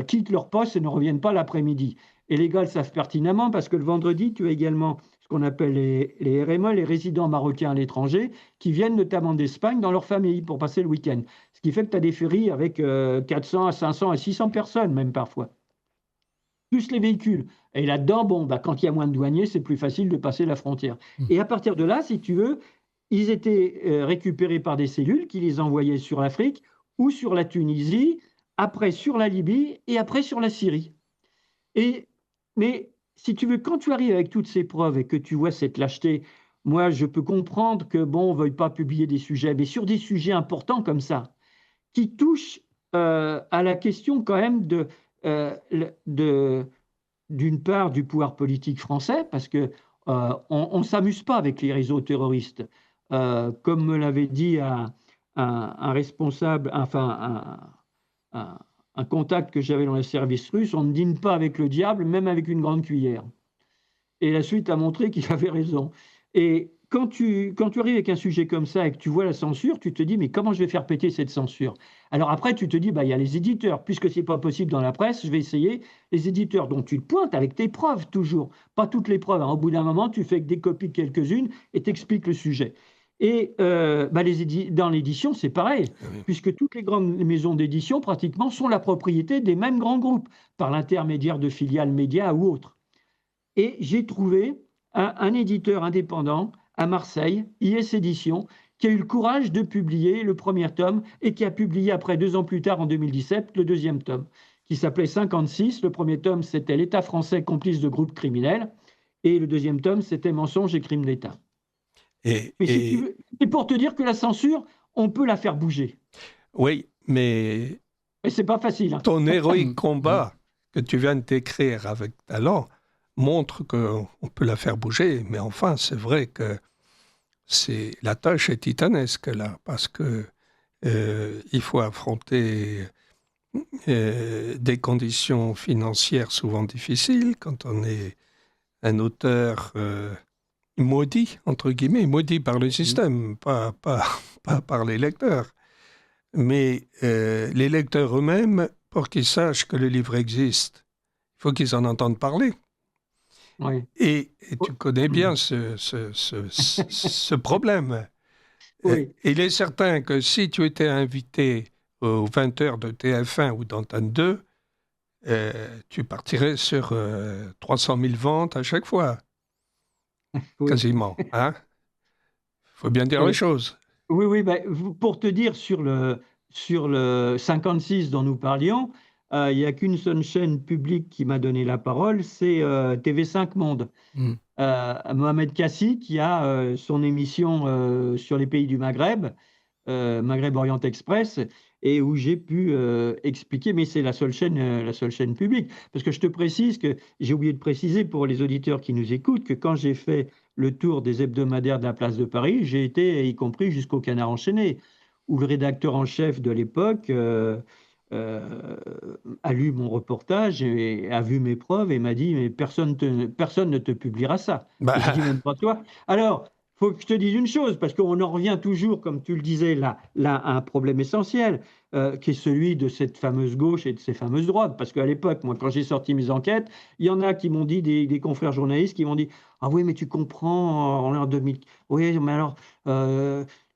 quittent leur poste et ne reviennent pas l'après-midi. Et les gars le savent pertinemment parce que le vendredi, tu as également ce qu'on appelle les RME, les résidents marocains à l'étranger, qui viennent notamment d'Espagne dans leur famille pour passer le week-end. Ce qui fait que tu as des ferries avec 400 à 500 à 600 personnes, même parfois, plus les véhicules. Et là-dedans, bon, bah, quand il y a moins de douaniers, c'est plus facile de passer la frontière. Mmh. Et à partir de là, si tu veux, ils étaient récupérés par des cellules qui les envoyaient sur l'Afrique ou sur la Tunisie, après sur la Libye et après sur la Syrie. Et mais si tu veux, quand tu arrives avec toutes ces preuves et que tu vois cette lâcheté, moi, je peux comprendre que, bon, on ne veuille pas publier des sujets, mais sur des sujets importants comme ça, qui touchent, à la question quand même de d'une part, du pouvoir politique français, parce que, on ne s'amuse pas avec les réseaux terroristes. Comme me l'avait dit un responsable, enfin un un contact que j'avais dans les services russes, on ne dîne pas avec le diable, même avec une grande cuillère. Et la suite a montré qu'il avait raison. Et quand tu arrives avec un sujet comme ça et que tu vois la censure, tu te dis: «Mais comment je vais faire péter cette censure?» Alors après, tu te dis: «Bah, il y a les éditeurs, puisque c'est pas possible dans la presse, je vais essayer». Les éditeurs dont tu te pointes avec tes preuves toujours, pas toutes les preuves, hein. Au bout d'un moment, tu fais que des copies de quelques-unes et tu expliques le sujet. Et bah, dans l'édition, c'est pareil, Ah oui. puisque toutes les grandes maisons d'édition, pratiquement, sont la propriété des mêmes grands groupes, par l'intermédiaire de filiales médias ou autres. Et j'ai trouvé un éditeur indépendant à Marseille, IS Éditions, qui a eu le courage de publier le premier tome et qui a publié après 2 ans plus tard, en 2017, le deuxième tome, qui s'appelait 56. Le premier tome, c'était l'État français complice de groupes criminels. Et le deuxième tome, c'était Mensonges et crimes d'État. Mais si tu veux, c'est pour te dire que la censure, on peut la faire bouger. Oui, mais Et c'est pas facile. Hein. ton héroïque combat que tu viens de décrire avec talent montre qu'on peut la faire bouger. Mais enfin, c'est vrai que la tâche est titanesque là, parce que il faut affronter des conditions financières souvent difficiles quand on est un auteur maudit, entre guillemets, maudit par le système, pas par les lecteurs. Mais les lecteurs eux-mêmes, pour qu'ils sachent que le livre existe, il faut qu'ils en entendent parler. Oui. Et tu connais bien ce problème. Oui. Il est certain que si tu étais invité aux 20h de TF1 ou d'Antenne 2, tu partirais sur 300 000 ventes à chaque fois, Oui. quasiment. Hein? Faut bien dire Oui. les choses. Oui, bah, pour te dire sur le 56 dont nous parlions, il n'y a qu'une seule chaîne publique qui m'a donné la parole, c'est TV5 Monde. Mohamed Kassi, qui a son émission sur les pays du Maghreb, Maghreb Orient Express, et où j'ai pu expliquer, mais c'est la seule chaîne publique. Parce que je te précise que j'ai oublié de préciser pour les auditeurs qui nous écoutent que quand j'ai fait le tour des hebdomadaires de la place de Paris, j'ai été, y compris jusqu'au Canard enchaîné, où le rédacteur en chef de l'époque euh, a lu mon reportage et a vu mes preuves et m'a dit mais personne ne te publiera ça. Bah, Et je dis même pas toi. Alors, faut que je te dise une chose, parce qu'on en revient toujours, comme tu le disais, là à un problème essentiel, qui est celui de cette fameuse gauche et de ces fameuses droites. Parce qu'à l'époque, moi, quand j'ai sorti mes enquêtes, il y en a qui m'ont dit, des confrères journalistes, qui m'ont dit, ah oui, mais tu comprends, en l'an 2000, oui, mais alors,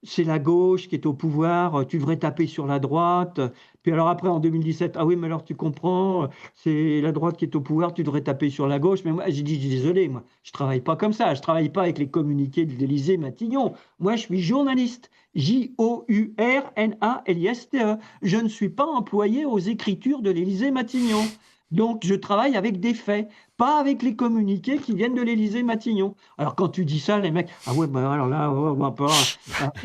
c'est la gauche qui est au pouvoir, tu devrais taper sur la droite. Puis alors après, en 2017, ah oui, mais alors tu comprends, c'est la droite qui est au pouvoir, tu devrais taper sur la gauche. Mais moi, j'ai dit, désolé, moi, je travaille pas comme ça, je travaille pas avec les communiqués de l'Élysée Matignon. Moi, je suis journaliste, Journaliste. Je ne suis pas employé aux écritures de l'Élysée Matignon. Donc, je travaille avec des faits, pas avec les communiqués qui viennent de l'Élysée Matignon. Alors, quand tu dis ça, les mecs, ah ouais, ben alors là, on va pas.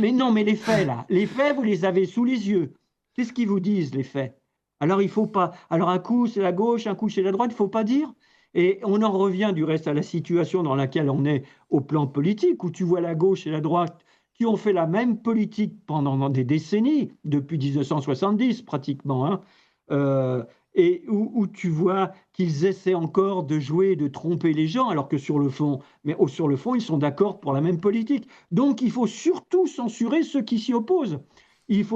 Mais non, mais les faits, là, les faits, vous les avez sous les yeux. Qu'est-ce qu'ils vous disent, les faits? Alors, il faut pas. Alors, un coup, c'est la gauche, un coup, c'est la droite, il ne faut pas dire. Et on en revient du reste à la situation dans laquelle on est au plan politique, où tu vois la gauche et la droite qui ont fait la même politique pendant des décennies, depuis 1970 pratiquement, hein, euh, et où tu vois qu'ils essaient encore de jouer, de tromper les gens, alors que sur le fond, sur le fond, ils sont d'accord pour la même politique. Donc, il faut surtout censurer ceux qui s'y opposent. Il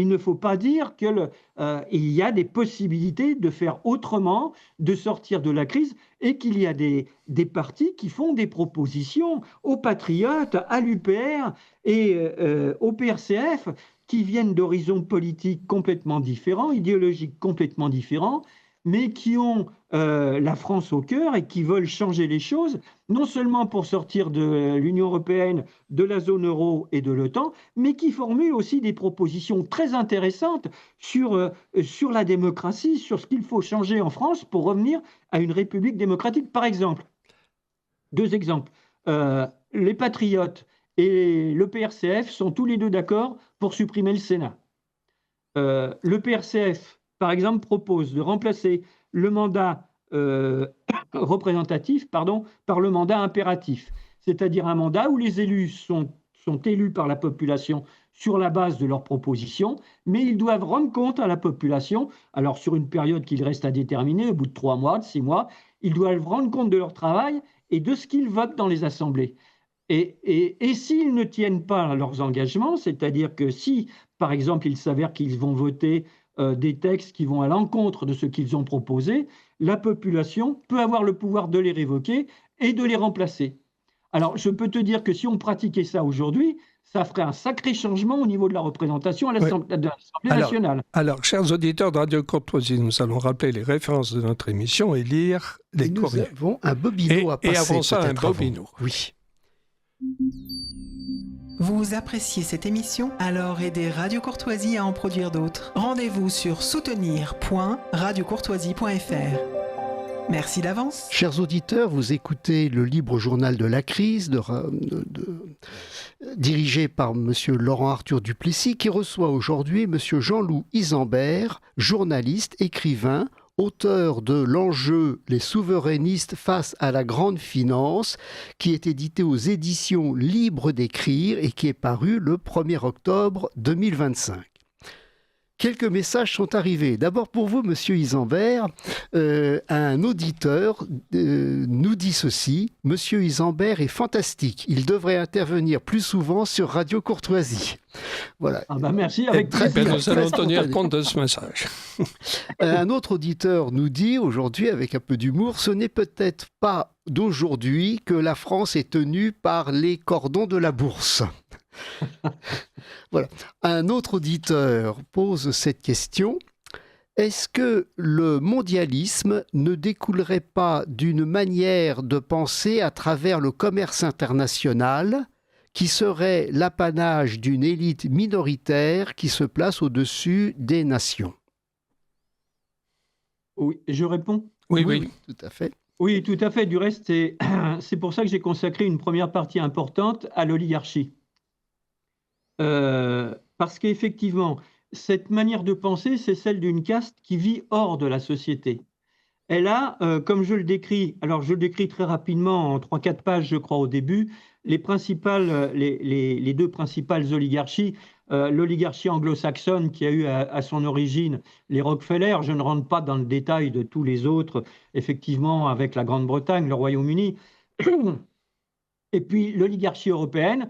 ne faut pas dire qu'il y a des possibilités de faire autrement, de sortir de la crise, et qu'il y a des partis qui font des propositions aux Patriotes, à l'UPR et au PRCF, qui viennent d'horizons politiques complètement différents, idéologiques complètement différents, mais qui ont la France au cœur et qui veulent changer les choses, non seulement pour sortir de l'Union européenne, de la zone euro et de l'OTAN, mais qui formulent aussi des propositions très intéressantes sur la démocratie, sur ce qu'il faut changer en France pour revenir à une république démocratique. Par exemple, 2 exemples. Les Patriotes et le PRCF sont tous les deux d'accord pour supprimer le Sénat. Le PRCF, par exemple, propose de remplacer le mandat représentatif par le mandat impératif, c'est-à-dire un mandat où les élus sont élus par la population sur la base de leurs propositions, mais ils doivent rendre compte à la population, alors sur une période qu'il reste à déterminer, au bout de 3 mois, de 6 mois, ils doivent rendre compte de leur travail et de ce qu'ils votent dans les assemblées. Et s'ils ne tiennent pas leurs engagements, c'est-à-dire que si, par exemple, il s'avère qu'ils vont voter des textes qui vont à l'encontre de ce qu'ils ont proposé, la population peut avoir le pouvoir de les révoquer et de les remplacer. Alors, je peux te dire que si on pratiquait ça aujourd'hui, ça ferait un sacré changement au niveau de la représentation à l'Assemblée nationale. Alors, chers auditeurs de Radio Courtoisie, nous allons rappeler les références de notre émission et lire les courriers. Nous avons un bobino à passer. Et avant ça, un bobino. Oui. Vous appréciez cette émission? Alors aidez Radio Courtoisie à en produire d'autres. Rendez-vous sur soutenir.radiocourtoisie.fr. Merci d'avance. Chers auditeurs, vous écoutez le libre journal de la crise, dirigé par M. Laurent Arthur Duplessis, qui reçoit aujourd'hui M. Jean-Loup Isambert, journaliste, écrivain, auteur de L'enjeu, les souverainistes face à la grande finance, qui est édité aux éditions Libres d'écrire et qui est paru le 1er octobre 2025. Quelques messages sont arrivés. D'abord pour vous, Monsieur Isambert, un auditeur nous dit ceci: Monsieur Isambert est fantastique. Il devrait intervenir plus souvent sur Radio Courtoisie. Voilà. Ah bah merci, avec très bien. Nous allons tenir compte de ce message. Un autre auditeur nous dit aujourd'hui, avec un peu d'humour, ce n'est peut-être pas d'aujourd'hui que la France est tenue par les cordons de la bourse. Voilà. Un autre auditeur pose cette question: est-ce que le mondialisme ne découlerait pas d'une manière de penser à travers le commerce international qui serait l'apanage d'une élite minoritaire qui se place au-dessus des nations? Oui, je réponds. Oui, tout à fait. Oui, tout à fait. Du reste, c'est pour ça que j'ai consacré une première partie importante à l'oligarchie. Parce qu'effectivement, cette manière de penser, c'est celle d'une caste qui vit hors de la société. Elle a, comme je le décris, alors je le décris très rapidement en 3-4 pages, je crois, au début, les deux principales oligarchies. L'oligarchie anglo-saxonne qui a eu à son origine les Rockefeller, je ne rentre pas dans le détail de tous les autres, effectivement, avec la Grande-Bretagne, le Royaume-Uni, et puis l'oligarchie européenne,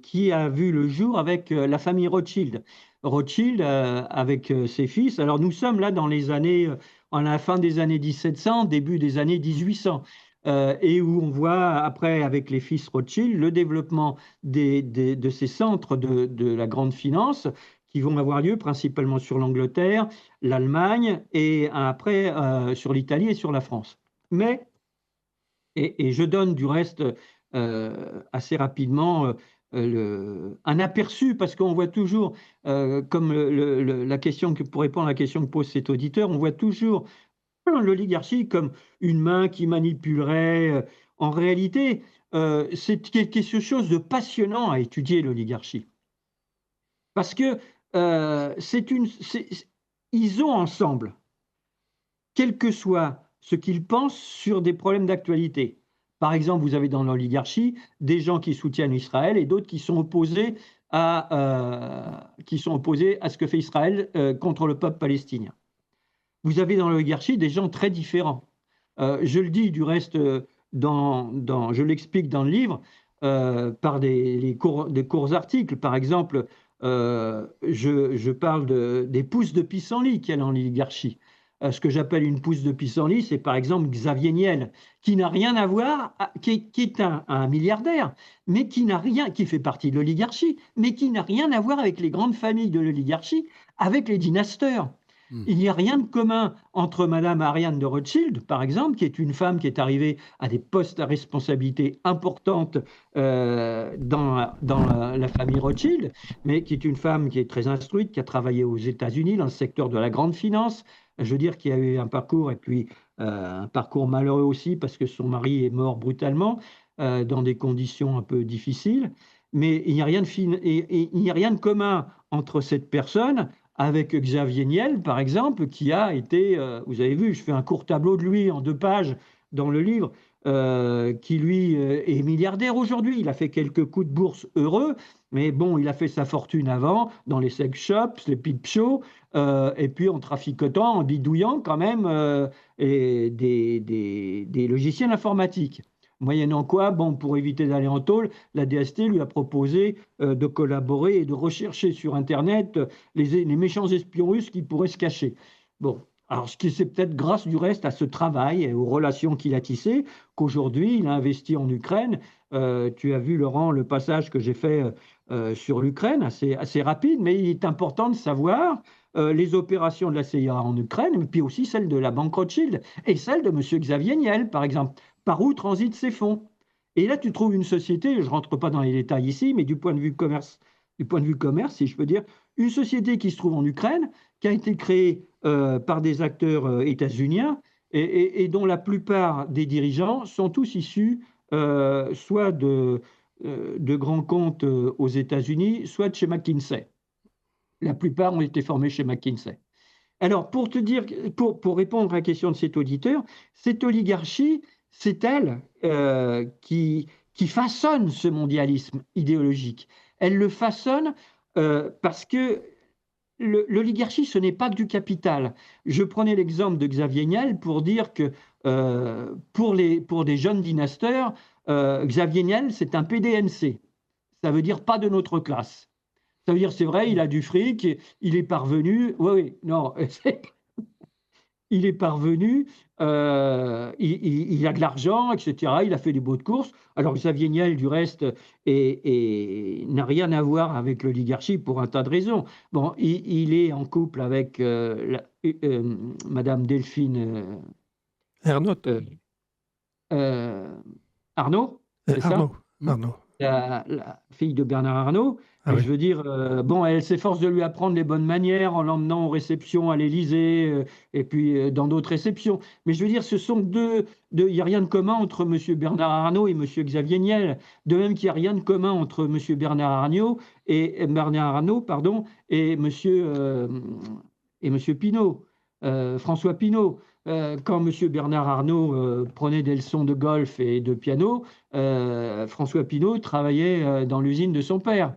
qui a vu le jour avec la famille Rothschild. Rothschild avec ses fils. Alors nous sommes là dans les années, en la fin des années 1700, début des années 1800, et où on voit après avec les fils Rothschild le développement de ces centres de la grande finance qui vont avoir lieu principalement sur l'Angleterre, l'Allemagne et après sur l'Italie et sur la France. Mais, et je donne du reste assez rapidement un aperçu, parce qu'on voit toujours, comme la question pour répondre à la question que pose cet auditeur, on voit toujours l'oligarchie comme une main qui manipulerait. En réalité, c'est quelque chose de passionnant à étudier, l'oligarchie. Parce que ils ont ensemble, quel que soit ce qu'ils pensent sur des problèmes d'actualité. Par exemple, vous avez dans l'oligarchie des gens qui soutiennent Israël et d'autres qui sont opposés à ce que fait Israël contre le peuple palestinien. Vous avez dans l'oligarchie des gens très différents. Je le dis du reste, je l'explique dans le livre, par des courts articles. Par exemple, je parle des pousses de pissenlit qu'il y a dans l'oligarchie. Ce que j'appelle une pousse de pissenlit, c'est par exemple Xavier Niel, qui n'a rien à voir, qui est un milliardaire, mais qui fait partie de l'oligarchie, mais qui n'a rien à voir avec les grandes familles de l'oligarchie, avec les dynasteurs. Il n'y a rien de commun entre Madame Ariane de Rothschild, par exemple, qui est une femme qui est arrivée à des postes à responsabilité importantes dans la famille Rothschild, mais qui est une femme qui est très instruite, qui a travaillé aux États-Unis dans le secteur de la grande finance. Je veux dire qu'il y a eu un parcours, et puis un parcours malheureux aussi, parce que son mari est mort brutalement, dans des conditions un peu difficiles. Mais il n'y a rien de commun entre cette personne avec Xavier Niel, par exemple, qui a été, vous avez vu, je fais un court tableau de lui en 2 pages dans le livre, qui lui est milliardaire aujourd'hui. Il a fait quelques coups de bourse heureux, mais bon, il a fait sa fortune avant dans les sex shops, les peep shows, et puis en traficotant, en bidouillant quand même des logiciels informatiques. Moyennant quoi, bon, pour éviter d'aller en tôle, la DST lui a proposé de collaborer et de rechercher sur Internet les méchants espions russes qui pourraient se cacher. Bon, alors c'est peut-être grâce du reste à ce travail et aux relations qu'il a tissées qu'aujourd'hui il a investi en Ukraine. Tu as vu, Laurent, le passage que j'ai fait sur l'Ukraine, assez rapide, mais il est important de savoir les opérations de la CIA en Ukraine, mais puis aussi celles de la Banque Rothschild et celles de M. Xavier Niel, par exemple. Par où transitent ces fonds? Et là, tu trouves une société, je ne rentre pas dans les détails ici, mais du point de vue commerce, si je peux dire, une société qui se trouve en Ukraine, qui a été créée par des acteurs états-uniens et dont la plupart des dirigeants sont tous issus soit de grands comptes aux États-Unis, soit de chez McKinsey. La plupart ont été formés chez McKinsey. Alors, pour répondre à la question de cet auditeur, cette oligarchie, c'est elle qui façonne ce mondialisme idéologique. Elle le façonne parce que l'oligarchie, ce n'est pas que du capital. Je prenais l'exemple de Xavier Niel pour dire que pour des jeunes dynasteurs, Xavier Niel, c'est un PDNC. Ça veut dire pas de notre classe. Ça veut dire, c'est vrai, il a du fric, il est parvenu. Oui, non, il est parvenu, il a de l'argent, etc. Il a fait des beaux de course. Alors Xavier Niel, du reste, n'a rien à voir avec l'oligarchie pour un tas de raisons. Bon, il est en couple avec Madame Delphine Arnaud, c'est ça? Arnaud. La fille de Bernard Arnault. Ah oui. Je veux dire, bon, elle s'efforce de lui apprendre les bonnes manières en l'emmenant aux réceptions à l'Élysée et puis dans d'autres réceptions. Mais je veux dire, ce sont il n'y a rien de commun entre M. Bernard Arnault et M. Xavier Niel. De même qu'il n'y a rien de commun entre M. Bernard Arnault et M. Pinault, François Pinault. Quand M. Bernard Arnault prenait des leçons de golf et de piano, François Pinault travaillait dans l'usine de son père.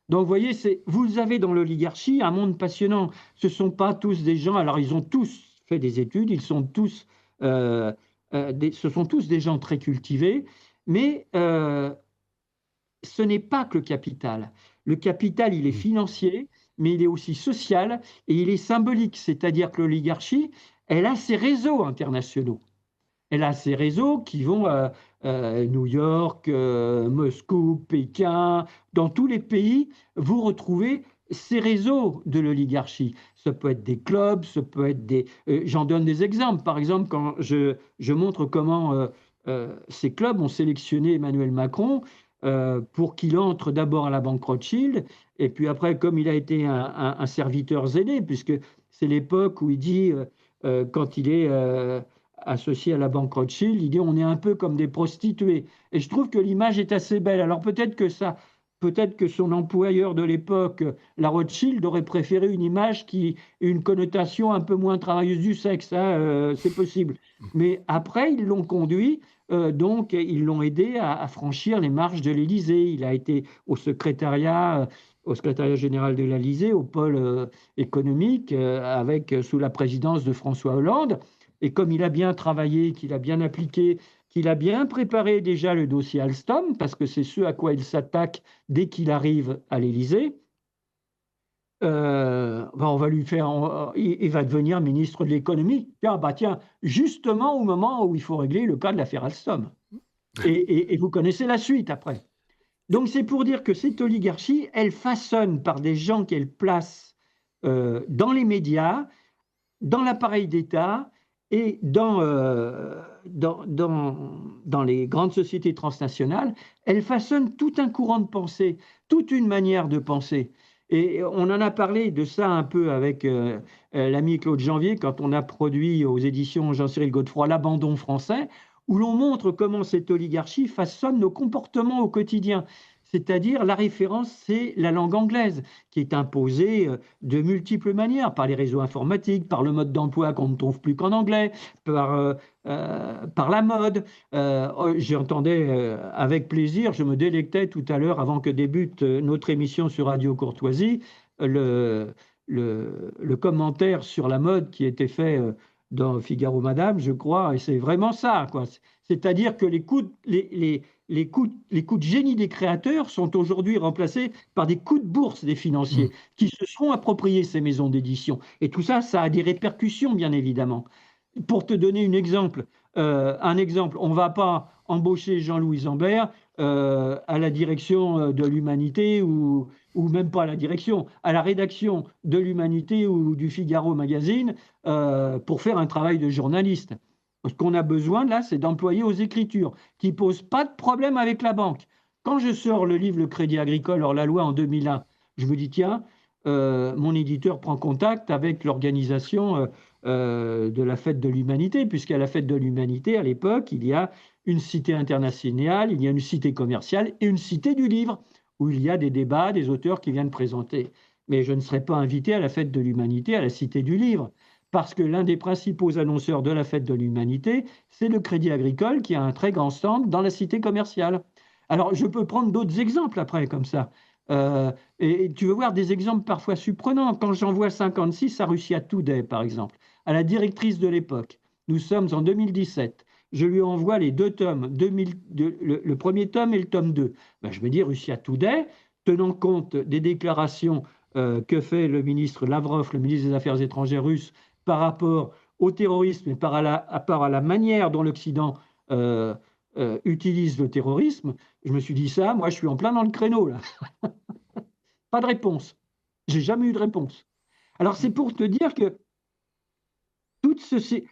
Donc, vous voyez, vous avez dans l'oligarchie un monde passionnant. Ce ne sont pas tous des gens, alors ils ont tous fait des études, ce sont tous des gens très cultivés, mais ce n'est pas que le capital. Le capital, il est financier, mais il est aussi social et il est symbolique. C'est-à-dire que l'oligarchie, elle a ses réseaux internationaux. Elle a ses réseaux qui vont à New York, Moscou, Pékin. Dans tous les pays, vous retrouvez ces réseaux de l'oligarchie. Ça peut être des clubs, ça peut être des... J'en donne des exemples. Par exemple, quand je montre comment ces clubs ont sélectionné Emmanuel Macron pour qu'il entre d'abord à la Banque Rothschild, et puis après, comme il a été un serviteur zélé, puisque c'est l'époque où il dit... quand il est associé à la Banque Rothschild, il dit on est un peu comme des prostituées. Et je trouve que l'image est assez belle. Alors peut-être que son employeur de l'époque, la Rothschild, aurait préféré une image qui ait une connotation un peu moins travailleuse du sexe. Hein, c'est possible. Mais après, ils l'ont conduit, donc ils l'ont aidé à franchir les marches de l'Élysée. Il a été au secrétariat général de l'Élysée, au pôle économique, sous la présidence de François Hollande. Et comme il a bien travaillé, qu'il a bien appliqué, qu'il a bien préparé déjà le dossier Alstom, parce que c'est ce à quoi il s'attaque dès qu'il arrive à l'Élysée, on va lui faire, il va devenir ministre de l'économie. Tiens, justement au moment où il faut régler le cas de l'affaire Alstom. Et vous connaissez la suite après. Donc c'est pour dire que cette oligarchie, elle façonne par des gens qu'elle place dans les médias, dans l'appareil d'État et dans les grandes sociétés transnationales, elle façonne tout un courant de pensée, toute une manière de penser. Et on en a parlé de ça un peu avec l'ami Claude Janvier quand on a produit aux éditions Jean-Cyril Godefroy L'Abandon français, où l'on montre comment cette oligarchie façonne nos comportements au quotidien. C'est-à-dire, la référence, c'est la langue anglaise, qui est imposée de multiples manières, par les réseaux informatiques, par le mode d'emploi qu'on ne trouve plus qu'en anglais, par la mode. J'entendais avec plaisir, je me délectais tout à l'heure, avant que débute notre émission sur Radio Courtoisie, le commentaire sur la mode qui était fait dans Figaro Madame, je crois, et c'est vraiment ça, quoi. C'est-à-dire que les coups de génie des créateurs sont aujourd'hui remplacés par des coups de bourse des financiers qui se seront appropriés ces maisons d'édition. Et tout ça, ça a des répercussions, bien évidemment. Pour te donner un exemple, on ne va pas embaucher Jean-Louis Zambert à la direction de l'Humanité ou même pas à la direction, à la rédaction de l'Humanité ou du Figaro Magazine pour faire un travail de journaliste. Ce qu'on a besoin là, c'est d'employés aux écritures qui ne posent pas de problème avec la banque. Quand je sors le livre Le Crédit Agricole hors la loi en 2001, je me dis tiens, mon éditeur prend contact avec l'organisation de la Fête de l'Humanité, puisqu'à la Fête de l'Humanité, à l'époque, il y a une cité internationale, il y a une cité commerciale et une cité du livre, où il y a des débats, des auteurs qui viennent présenter. Mais je ne serai pas invité à la Fête de l'Humanité, à la Cité du Livre, parce que l'un des principaux annonceurs de la Fête de l'Humanité, c'est le Crédit Agricole, qui a un très grand stand dans la cité commerciale. Alors, je peux prendre d'autres exemples après, comme ça. Et tu veux voir des exemples parfois surprenants. Quand j'envoie 56 à Russia Today, par exemple, à la directrice de l'époque, nous sommes en 2017, je lui envoie les 2 tomes, le premier tome et le tome 2. Ben, je me dis, Russia Today, tenant compte des déclarations que fait le ministre Lavrov, le ministre des Affaires étrangères russe, par rapport au terrorisme et par rapport à la manière dont l'Occident utilise le terrorisme, je me suis dit ça, moi je suis en plein dans le créneau là. Pas de réponse. J'ai jamais eu de réponse. Alors c'est pour te dire que tout ce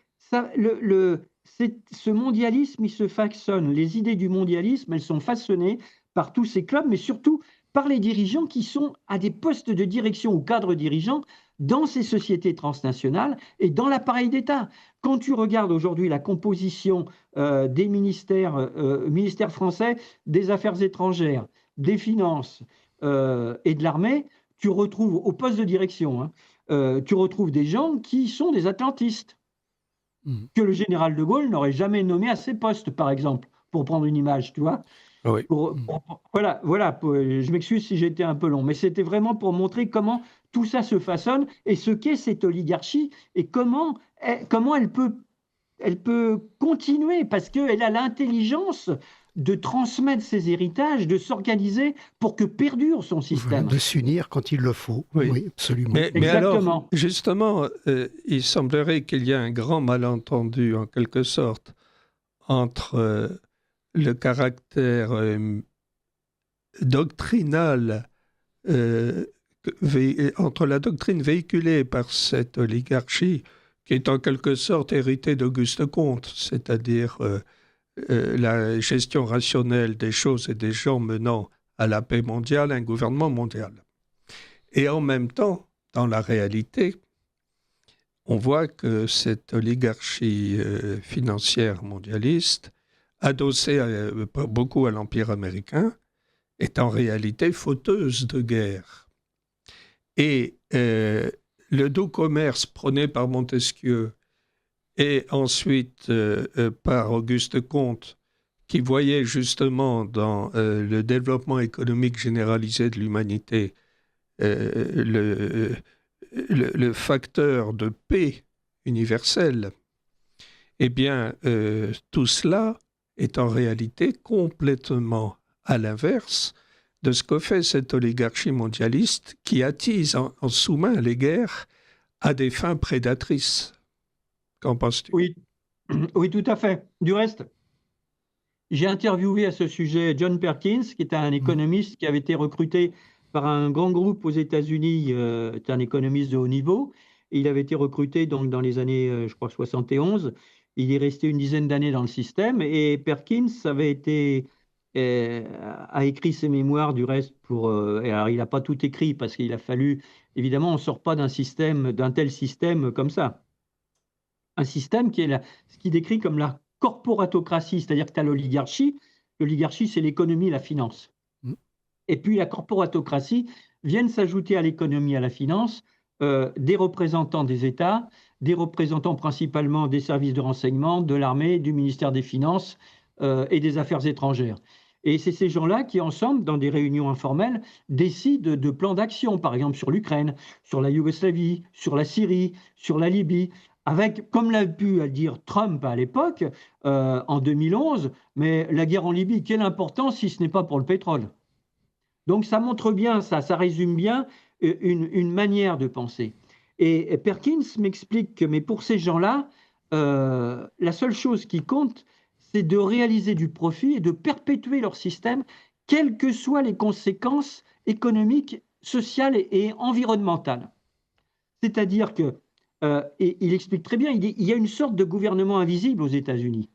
mondialisme, il se façonne. Les idées du mondialisme, elles sont façonnées par tous ces clubs, mais surtout par les dirigeants qui sont à des postes de direction ou cadres dirigeants dans ces sociétés transnationales et dans l'appareil d'État. Quand tu regardes aujourd'hui la composition des ministères français des Affaires étrangères, des Finances et de l'Armée, tu retrouves au poste de direction, tu retrouves des gens qui sont des atlantistes, que le général de Gaulle n'aurait jamais nommé à ces postes, par exemple, pour prendre une image, tu vois. Oui. Voilà, je m'excuse si j'étais un peu long, mais c'était vraiment pour montrer comment tout ça se façonne et ce qu'est cette oligarchie et comment elle peut continuer, parce qu'elle a l'intelligence de transmettre ses héritages, de s'organiser pour que perdure son système. De s'unir quand il le faut. Oui, absolument. Mais alors, justement, il semblerait qu'il y ait un grand malentendu, en quelque sorte, entre le caractère doctrinal, entre la doctrine véhiculée par cette oligarchie, qui est en quelque sorte héritée d'Auguste Comte, c'est-à-dire la gestion rationnelle des choses et des gens menant à la paix mondiale, un gouvernement mondial. Et en même temps, dans la réalité, on voit que cette oligarchie financière mondialiste, adossée beaucoup à l'Empire américain, est en réalité fauteuse de guerre. Et le doux commerce prôné par Montesquieu et ensuite par Auguste Comte, qui voyait justement dans le développement économique généralisé de l'humanité le facteur de paix universelle, eh bien, tout cela est en réalité complètement à l'inverse de ce que fait cette oligarchie mondialiste qui attise en sous-main les guerres à des fins prédatrices. Qu'en penses-tu ? Oui, tout à fait. Du reste, j'ai interviewé à ce sujet John Perkins, qui est un économiste qui avait été recruté par un grand groupe aux États-Unis, un économiste de haut niveau. Il avait été recruté donc dans les années, je crois, 71. Il est resté une dizaine d'années dans le système. Et Perkins a écrit ses mémoires, du reste, alors il n'a pas tout écrit parce qu'il a fallu, évidemment, on ne sort pas d'un tel système comme ça. Un système qui est ce qu'il décrit comme la corporatocratie, c'est-à-dire que tu as l'oligarchie. L'oligarchie, c'est l'économie et la finance. Et puis la corporatocratie viennent s'ajouter à l'économie et à la finance des représentants des États, des représentants principalement des services de renseignement, de l'armée, du ministère des Finances et des Affaires étrangères. Et c'est ces gens-là qui, ensemble, dans des réunions informelles, décident de plans d'action, par exemple sur l'Ukraine, sur la Yougoslavie, sur la Syrie, sur la Libye, avec, comme l'a pu dire Trump à l'époque, en 2011, mais la guerre en Libye, quelle importance si ce n'est pas pour le pétrole ? Donc ça montre bien, ça résume bien une manière de penser. Et Perkins m'explique que, mais pour ces gens-là, la seule chose qui compte, c'est de réaliser du profit et de perpétuer leur système, quelles que soient les conséquences économiques, sociales et environnementales. C'est-à-dire que, et il explique très bien, il y a une sorte de gouvernement invisible aux États-Unis.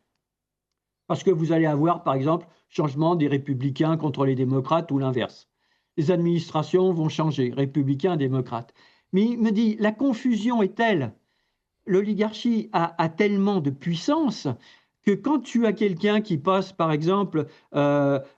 Parce que vous allez avoir, par exemple, changement des républicains contre les démocrates ou l'inverse. Les administrations vont changer, républicains, démocrates. Mais il me dit, la confusion est telle, l'oligarchie a tellement de puissance que quand tu as quelqu'un qui passe, par exemple,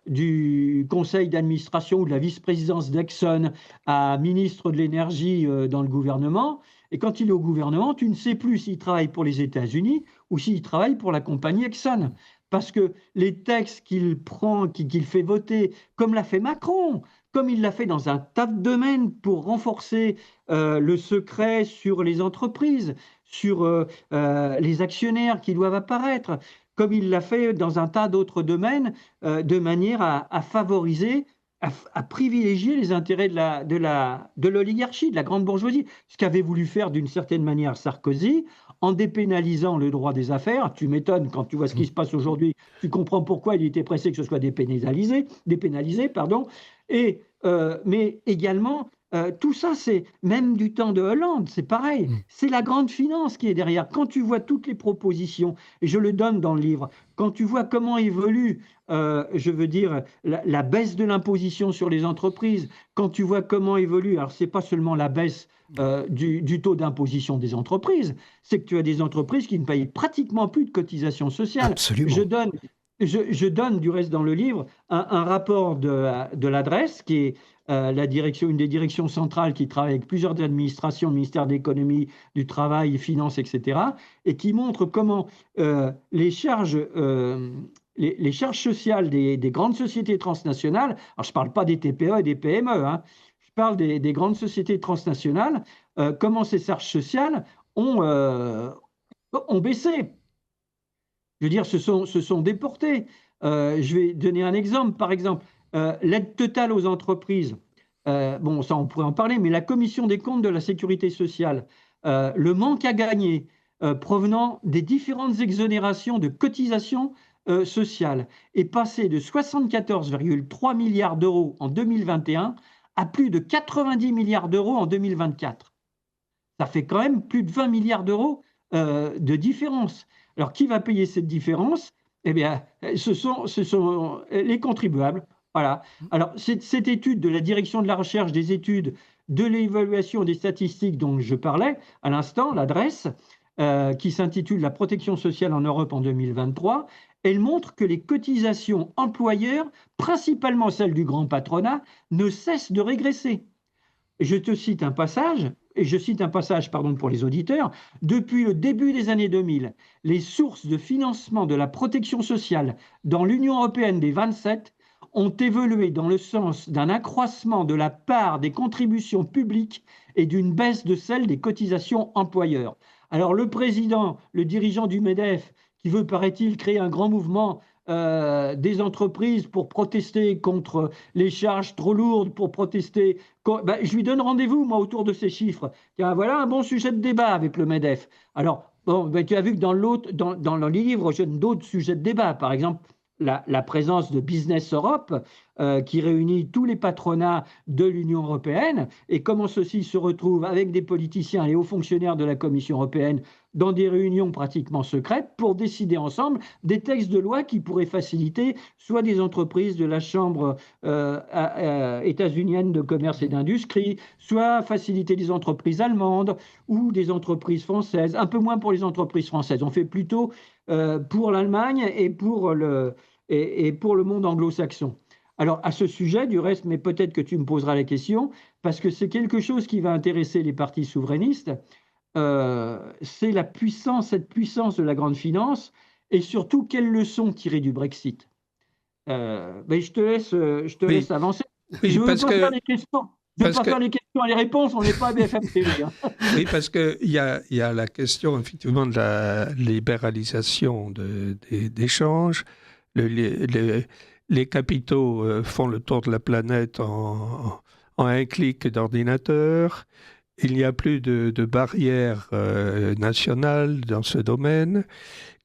du conseil d'administration ou de la vice-présidence d'Exxon à ministre de l'énergie dans le gouvernement, et quand il est au gouvernement, tu ne sais plus s'il travaille pour les États-Unis ou s'il travaille pour la compagnie Exxon. Parce que les textes qu'il prend, qu'il fait voter, comme l'a fait Macron, comme il l'a fait dans un tas de domaines pour renforcer le secret sur les entreprises, sur les actionnaires qui doivent apparaître, comme il l'a fait dans un tas d'autres domaines, de manière à favoriser, à privilégier les intérêts de l'oligarchie, de la grande bourgeoisie, ce qu'avait voulu faire d'une certaine manière Sarkozy, en dépénalisant le droit des affaires. Tu m'étonnes quand tu vois ce qui se passe aujourd'hui, tu comprends pourquoi il était pressé que ce soit dépénalisé, pardon. Mais également, tout ça, c'est même du temps de Hollande, c'est pareil. C'est la grande finance qui est derrière. Quand tu vois toutes les propositions, et je le donne dans le livre, quand tu vois comment évolue, je veux dire, la baisse de l'imposition sur les entreprises, quand tu vois comment évolue, alors c'est pas seulement la baisse du taux d'imposition des entreprises, c'est que tu as des entreprises qui ne payent pratiquement plus de cotisations sociales. Absolument. Je donne du reste dans le livre un rapport de l'adresse qui est une des directions centrales qui travaille avec plusieurs administrations, le ministère de l'économie, du travail, des finances, etc., et qui montre comment les charges sociales des grandes sociétés transnationales, alors je ne parle pas des TPE et des PME, hein, je parle des grandes sociétés transnationales, comment ces charges sociales ont baissé. Je veux dire, se sont déportés. Je vais donner un exemple. Par exemple, l'aide totale aux entreprises. Bon, ça, on pourrait en parler, mais la Commission des comptes de la sécurité sociale, le manque à gagner provenant des différentes exonérations de cotisations sociales est passé de 74,3 milliards d'euros en 2021 à plus de 90 milliards d'euros en 2024. Ça fait quand même plus de 20 milliards d'euros de différence. Alors, qui va payer cette différence? Eh bien, ce sont les contribuables. Voilà. Alors, cette étude de la direction de la recherche, des études, de l'évaluation des statistiques dont je parlais à l'instant, l'adresse, qui s'intitule « La protection sociale en Europe en 2023 », elle montre que les cotisations employeurs, principalement celles du grand patronat, ne cessent de régresser. Je te cite un passage, et je cite un passage, pardon, pour les auditeurs. Depuis le début des années 2000, les sources de financement de la protection sociale dans l'Union européenne des 27 ont évolué dans le sens d'un accroissement de la part des contributions publiques et d'une baisse de celle des cotisations employeurs. Alors le président, le dirigeant du MEDEF, qui veut, paraît-il, créer un grand mouvement des entreprises pour protester contre les charges trop lourdes, pour protester. Je lui donne rendez-vous, moi, autour de ces chiffres. Tiens, voilà un bon sujet de débat avec le MEDEF. Alors, bon, tu as vu que dans le livre, je donne d'autres sujets de débat. Par exemple, la présence de Business Europe, qui réunit tous les patronats de l'Union européenne, et comment ceux-ci se retrouvent avec des politiciens et hauts fonctionnaires de la Commission européenne dans des réunions pratiquement secrètes pour décider ensemble des textes de loi qui pourraient faciliter soit des entreprises de la Chambre états-unienne de commerce et d'industrie, soit faciliter des entreprises allemandes ou des entreprises françaises, un peu moins pour les entreprises françaises. On fait plutôt pour l'Allemagne et pour le monde anglo-saxon. Alors, à ce sujet, du reste, mais peut-être que tu me poseras la question, parce que c'est quelque chose qui va intéresser les partis souverainistes, c'est cette puissance de la grande finance, et surtout, quelles leçons tirer du Brexit. Je te laisse avancer. Oui, je ne veux pas faire les questions. Je ne veux pas faire les questions et les réponses, on n'est pas à BFM TV. Hein. Oui, parce qu'il y a la question, effectivement, de la libéralisation des échanges. Les capitaux font le tour de la planète en un clic d'ordinateur. Il n'y a plus de barrières nationales dans ce domaine.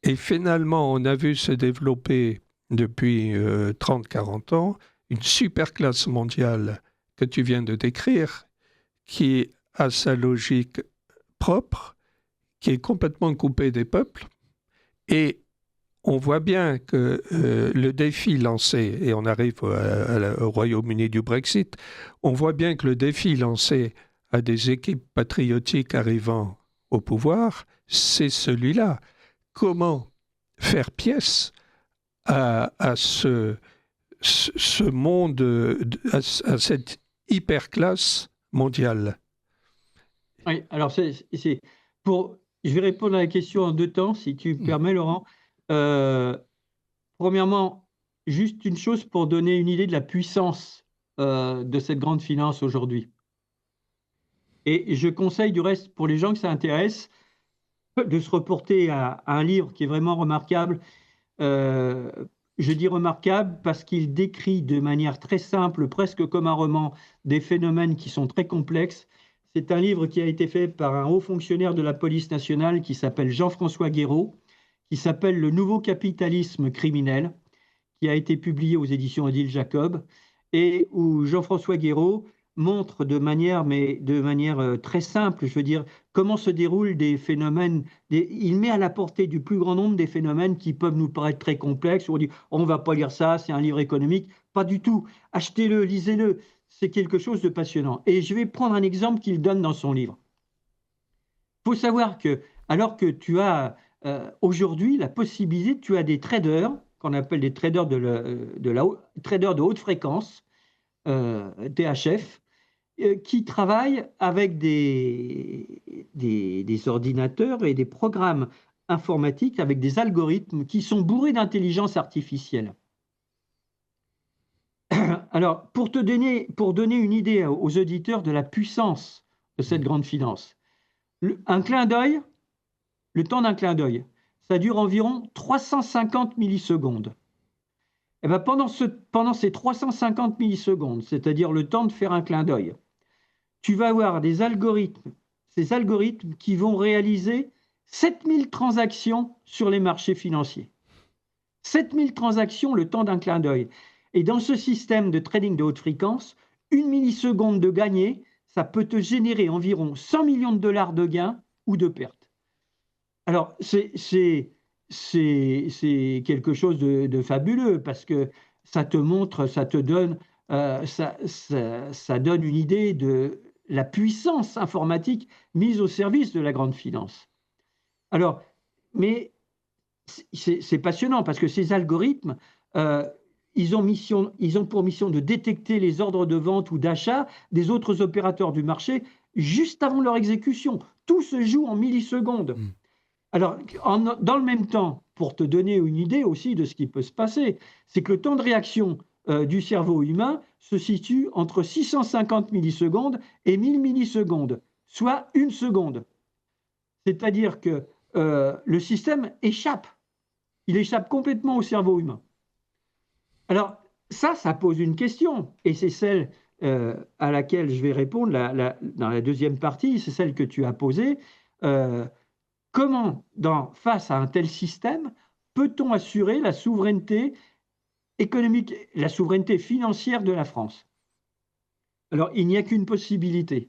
Et finalement, on a vu se développer depuis 30-40 ans une super classe mondiale que tu viens de décrire, qui a sa logique propre, qui est complètement coupée des peuples. Et on voit bien que le défi lancé, et on arrive au Royaume-Uni du Brexit, on voit bien que le défi lancé à des équipes patriotiques arrivant au pouvoir, c'est celui-là. Comment faire pièce à ce monde, à cette hyperclasse mondiale? Oui, alors je vais répondre à la question en 2 temps, si tu me permets, Laurent. Premièrement, juste une chose pour donner une idée de la puissance de cette grande finance aujourd'hui. Et je conseille du reste, pour les gens que ça intéresse, de se reporter à un livre qui est vraiment remarquable. Je dis remarquable parce qu'il décrit de manière très simple, presque comme un roman, des phénomènes qui sont très complexes. C'est un livre qui a été fait par un haut fonctionnaire de la police nationale qui s'appelle Jean-François Guéraud, qui s'appelle Le nouveau capitalisme criminel, qui a été publié aux éditions Odile Jacob, et où Jean-François Guéraud montre de manière très simple, je veux dire, comment se déroulent des phénomènes. Il met à la portée du plus grand nombre des phénomènes qui peuvent nous paraître très complexes. On dit, on ne va pas lire ça, c'est un livre économique. Pas du tout. Achetez-le, lisez-le. C'est quelque chose de passionnant. Et je vais prendre un exemple qu'il donne dans son livre. Il faut savoir que, alors que tu as aujourd'hui la possibilité, tu as des traders, qu'on appelle des traders traders de haute fréquence, THF, qui travaillent avec des ordinateurs et des programmes informatiques avec des algorithmes qui sont bourrés d'intelligence artificielle. Alors, pour donner une idée aux auditeurs de la puissance de cette grande finance, un clin d'œil, le temps d'un clin d'œil, ça dure environ 350 millisecondes. Et bien pendant ces 350 millisecondes, c'est-à-dire le temps de faire un clin d'œil, tu vas avoir ces algorithmes qui vont réaliser 7000 transactions sur les marchés financiers. 7000 transactions le temps d'un clin d'œil. Et dans ce système de trading de haute fréquence, 1 milliseconde de gagné, ça peut te générer environ 100 millions de dollars de gains ou de pertes. Alors, c'est quelque chose de fabuleux parce que ça te montre, ça te donne, ça donne une idée de la puissance informatique mise au service de la grande finance. Alors, mais c'est passionnant parce que ces algorithmes, ils ont pour mission de détecter les ordres de vente ou d'achat des autres opérateurs du marché juste avant leur exécution. Tout se joue en millisecondes. Alors, dans le même temps, pour te donner une idée aussi de ce qui peut se passer, c'est que le temps de réaction du cerveau humain se situe entre 650 millisecondes et 1000 millisecondes, soit 1 seconde. C'est-à-dire que le système échappe. Il échappe complètement au cerveau humain. Alors, ça pose une question, et c'est celle à laquelle je vais répondre dans la deuxième partie, c'est celle que tu as posée. Comment, face à un tel système, peut-on assurer la souveraineté économique, la souveraineté financière de la France? Alors, il n'y a qu'une possibilité.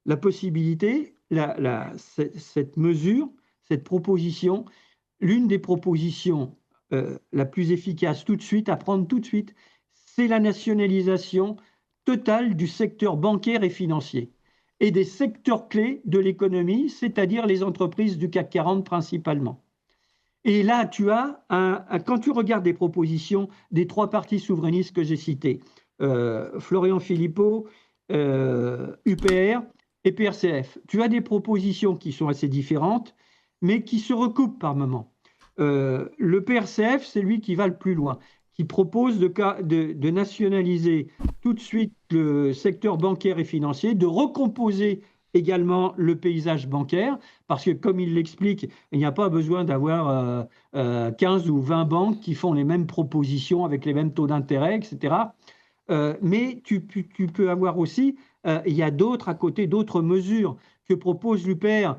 La possibilité, cette mesure, cette proposition, l'une des propositions la plus efficace tout de suite, à prendre tout de suite, c'est la nationalisation totale du secteur bancaire et financier et des secteurs clés de l'économie, c'est-à-dire les entreprises du CAC 40 principalement. Et là, tu as, quand tu regardes les propositions des 3 partis souverainistes que j'ai cités, Florian Philippot, UPR et PRCF, tu as des propositions qui sont assez différentes, mais qui se recoupent par moments. Le PRCF, c'est lui qui va le plus loin, qui propose de nationaliser tout de suite le secteur bancaire et financier, de recomposer également le paysage bancaire, parce que comme il l'explique, il n'y a pas besoin d'avoir 15 ou 20 banques qui font les mêmes propositions avec les mêmes taux d'intérêt, etc. Mais tu peux avoir aussi, il y a d'autres à côté, d'autres mesures que propose l'UPR,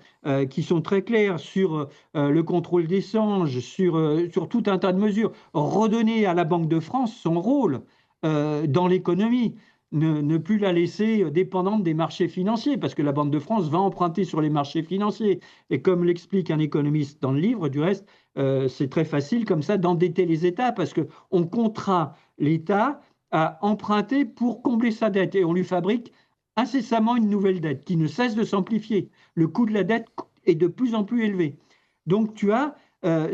qui sont très claires sur le contrôle des changes, sur tout un tas de mesures. Redonner à la Banque de France son rôle dans l'économie, ne plus la laisser dépendante des marchés financiers, parce que la Banque de France va emprunter sur les marchés financiers. Et comme l'explique un économiste dans le livre, du reste, c'est très facile comme ça d'endetter les États, parce qu'on contraint l'État à emprunter pour combler sa dette, et on lui fabrique incessamment une nouvelle dette qui ne cesse de s'amplifier. Le coût de la dette est de plus en plus élevé. Donc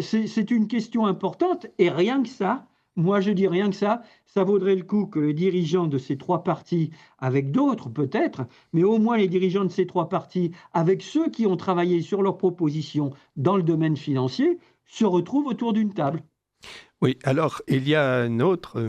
c'est une question importante, et rien que ça, moi je dis rien que ça vaudrait le coup que les dirigeants de ces trois partis, avec d'autres peut-être, mais au moins les dirigeants de ces trois partis, avec ceux qui ont travaillé sur leurs propositions dans le domaine financier, se retrouvent autour d'une table. Oui, alors il y a un autre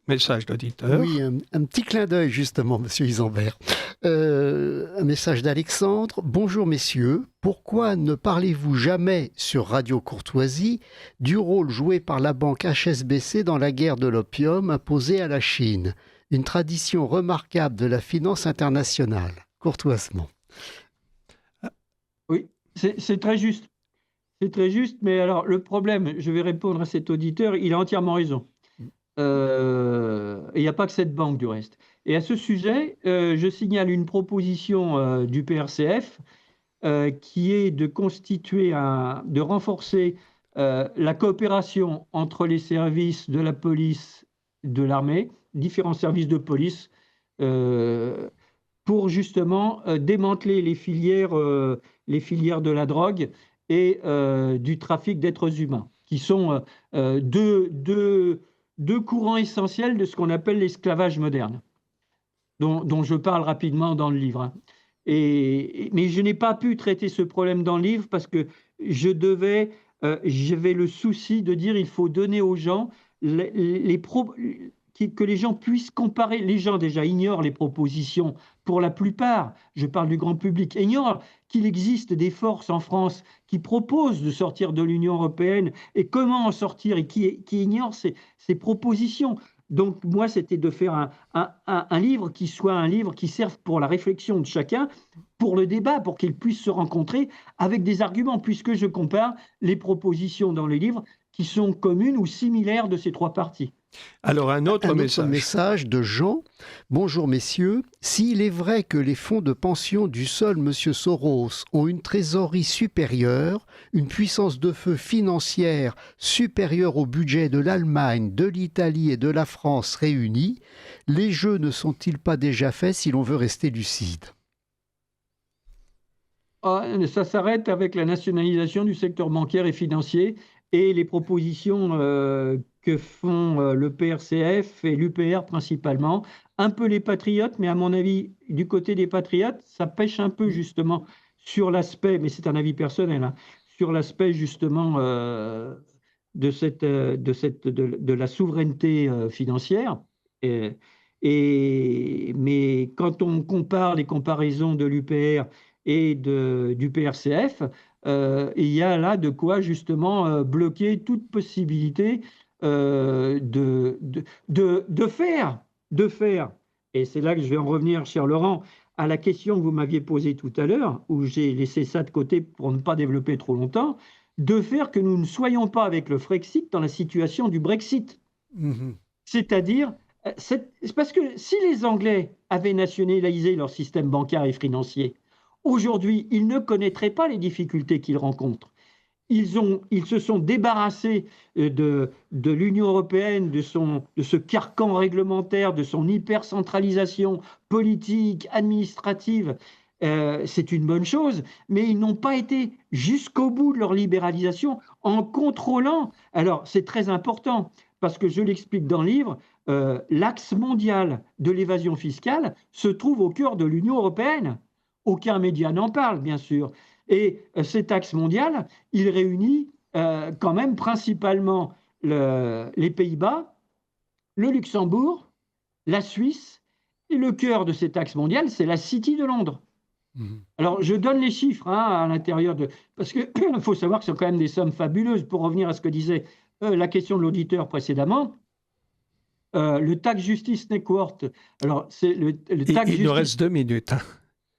message d'auditeur. Oui, un petit clin d'œil justement, Monsieur Isambert. Un message d'Alexandre. Bonjour messieurs, pourquoi ne parlez-vous jamais sur Radio Courtoisie du rôle joué par la banque HSBC dans la guerre de l'opium imposée à la Chine? Une tradition remarquable de la finance internationale. Courtoisement. Oui, c'est très juste. C'est très juste, mais alors le problème, je vais répondre à cet auditeur, il a entièrement raison. Il n'y a pas que cette banque du reste. Et à ce sujet, je signale une proposition du PRCF qui est de de renforcer la coopération entre les services de la police, de l'armée, différents services de police, pour justement démanteler les filières de la drogue et du trafic d'êtres humains, qui sont deux courants essentiels de ce qu'on appelle l'esclavage moderne, dont je parle rapidement dans le livre. Mais je n'ai pas pu traiter ce problème dans le livre parce que j'avais le souci de dire il faut donner aux gens que les gens puissent comparer. Les gens déjà ignorent les propositions, pour la plupart, je parle du grand public, ignorent qu'il existe des forces en France qui proposent de sortir de l'Union européenne et comment en sortir, et qui ignorent ces propositions. Donc moi, c'était de faire un livre qui soit un livre qui serve pour la réflexion de chacun, pour le débat, pour qu'ils puissent se rencontrer avec des arguments, puisque je compare les propositions dans les livres qui sont communes ou similaires de ces trois parties. Alors un autre message de Jean. Bonjour messieurs, s'il est vrai que les fonds de pension du seul monsieur Soros ont une trésorerie supérieure, une puissance de feu financière supérieure au budget de l'Allemagne, de l'Italie et de la France réunis, les jeux ne sont-ils pas déjà faits si l'on veut rester lucide? Ça s'arrête avec la nationalisation du secteur bancaire et financier et les propositions que font le PRCF et l'UPR principalement, un peu les patriotes, mais à mon avis, du côté des patriotes, ça pêche un peu justement sur l'aspect, mais c'est un avis personnel, hein, sur l'aspect justement de la souveraineté financière. Mais quand on compare les comparaisons de l'UPR et du PRCF, il y a là de quoi justement bloquer toute possibilité de faire. Et c'est là que je vais en revenir, cher Laurent, à la question que vous m'aviez posée tout à l'heure, où j'ai laissé ça de côté pour ne pas développer trop longtemps, de faire que nous ne soyons pas avec le Frexit dans la situation du Brexit. C'est-à-dire, c'est parce que si les Anglais avaient nationalisé leur système bancaire et financier, aujourd'hui, ils ne connaîtraient pas les difficultés qu'ils rencontrent. Ils se sont débarrassés de l'Union européenne, de ce carcan réglementaire, de son hypercentralisation politique, administrative. C'est une bonne chose, mais ils n'ont pas été jusqu'au bout de leur libéralisation en contrôlant. Alors, c'est très important, parce que je l'explique dans le livre, l'axe mondial de l'évasion fiscale se trouve au cœur de l'Union européenne. Aucun média n'en parle, bien sûr. Et cet axe mondial, il réunit quand même principalement les Pays-Bas, le Luxembourg, la Suisse, et le cœur de cet axe mondial, c'est la City de Londres. Alors, je donne les chiffres à l'intérieur de... Parce qu'il faut savoir que ce sont quand même des sommes fabuleuses. Pour revenir à ce que disait la question de l'auditeur précédemment, le Tax Justice Network, alors c'est le Tax Justice... Il nous reste 2 minutes.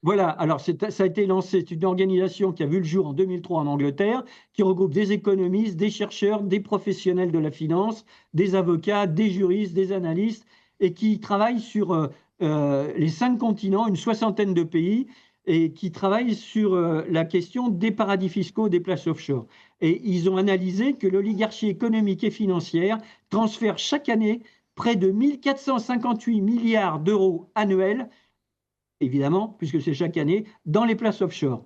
Voilà, alors ça a été lancé, c'est une organisation qui a vu le jour en 2003 en Angleterre, qui regroupe des économistes, des chercheurs, des professionnels de la finance, des avocats, des juristes, des analystes, et qui travaille sur les 5 continents, une soixantaine de pays, et qui travaille sur la question des paradis fiscaux, des places offshore. Et ils ont analysé que l'oligarchie économique et financière transfère chaque année près de 1 458 milliards d'euros annuels, évidemment, puisque c'est chaque année, dans les places offshore.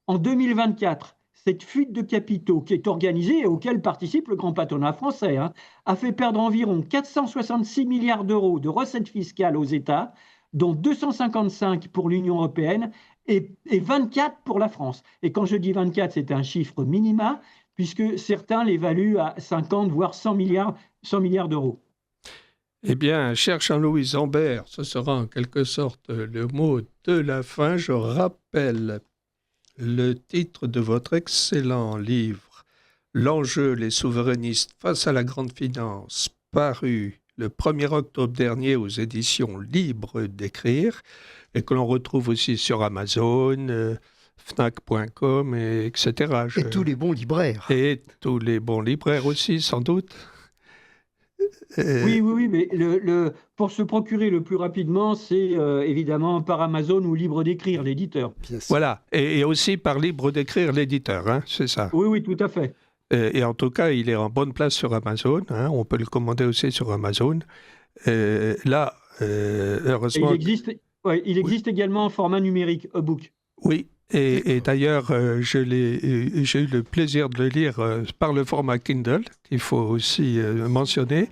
En 2024, cette fuite de capitaux qui est organisée et auquel participe le grand patronat français, a fait perdre environ 466 milliards d'euros de recettes fiscales aux États, dont 255 pour l'Union européenne et 24 pour la France. Et quand je dis 24, c'est un chiffre minima, puisque certains l'évaluent à 50, voire 100 milliards d'euros. Eh bien, cher Jean-Louis Zambert, ce sera en quelque sorte le mot de la fin. Je rappelle le titre de votre excellent livre, L'enjeu, les souverainistes face à la grande finance, paru le 1er octobre dernier aux éditions Libres d'écrire, et que l'on retrouve aussi sur Amazon, Fnac.com, etc. Et tous les bons libraires. Et tous les bons libraires aussi, sans doute. Oui, mais pour se procurer le plus rapidement, c'est évidemment par Amazon ou Libre d'écrire, l'éditeur. Voilà, et aussi par Libre d'écrire, l'éditeur, c'est ça. Oui, tout à fait. Et en tout cas, il est en bonne place sur Amazon. On peut le commander aussi sur Amazon. Là, heureusement... Il existe également en format numérique, e-book. Oui, et d'ailleurs, j'ai eu le plaisir de le lire par le format Kindle, qu'il faut aussi mentionner,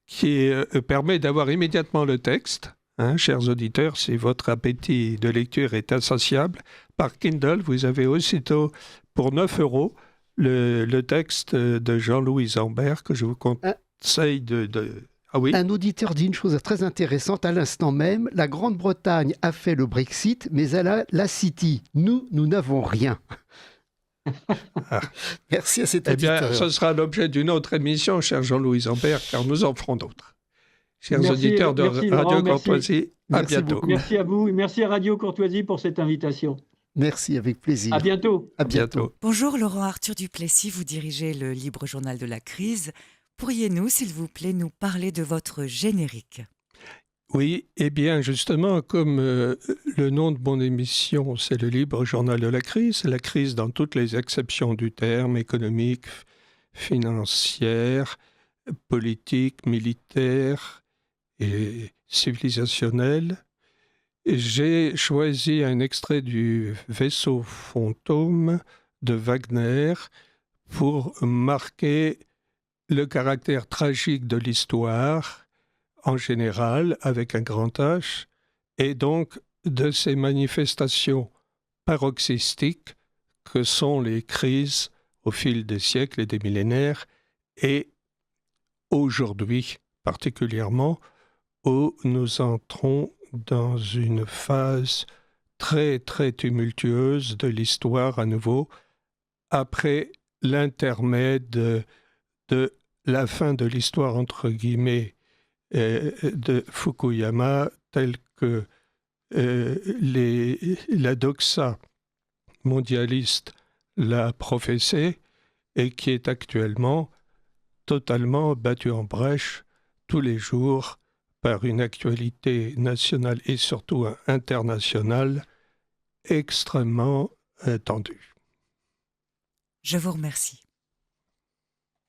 qui permet d'avoir immédiatement le texte. Chers auditeurs, si votre appétit de lecture est insatiable, par Kindle, vous avez aussitôt, pour 9 € le texte de Jean-Louis Zambert, que je vous conseille de... Ah oui. Un auditeur dit une chose très intéressante à l'instant même. La Grande-Bretagne a fait le Brexit, mais elle a la City. Nous n'avons rien. Merci à cet auditeur. Eh bien, ce sera l'objet d'une autre émission, cher Jean-Louis Zambert, car nous en ferons d'autres. Chers auditeurs de Radio Courtoisie, à bientôt. Beaucoup. Merci à vous et merci à Radio Courtoisie pour cette invitation. Merci, avec plaisir. À bientôt. À bientôt. Bonjour, Laurent Arthur Duplessis, vous dirigez le Libre Journal de la Crise. Pourriez-nous, s'il vous plaît, nous parler de votre générique ? Oui, eh bien, justement, comme le nom de mon émission, c'est le Libre Journal de la crise dans toutes les acceptions du terme, économique, financière, politique, militaire et civilisationnelle. J'ai choisi un extrait du Vaisseau fantôme de Wagner pour marquer le caractère tragique de l'histoire en général, avec un grand H, et donc de ces manifestations paroxystiques que sont les crises au fil des siècles et des millénaires, et aujourd'hui particulièrement, où nous entrons dans une phase très, très tumultueuse de l'histoire à nouveau, après l'intermède de la fin de l'histoire, entre guillemets, de Fukuyama, telle que la doxa mondialiste l'a professée et qui est actuellement totalement battue en brèche tous les jours par une actualité nationale et surtout internationale extrêmement tendue. Je vous remercie.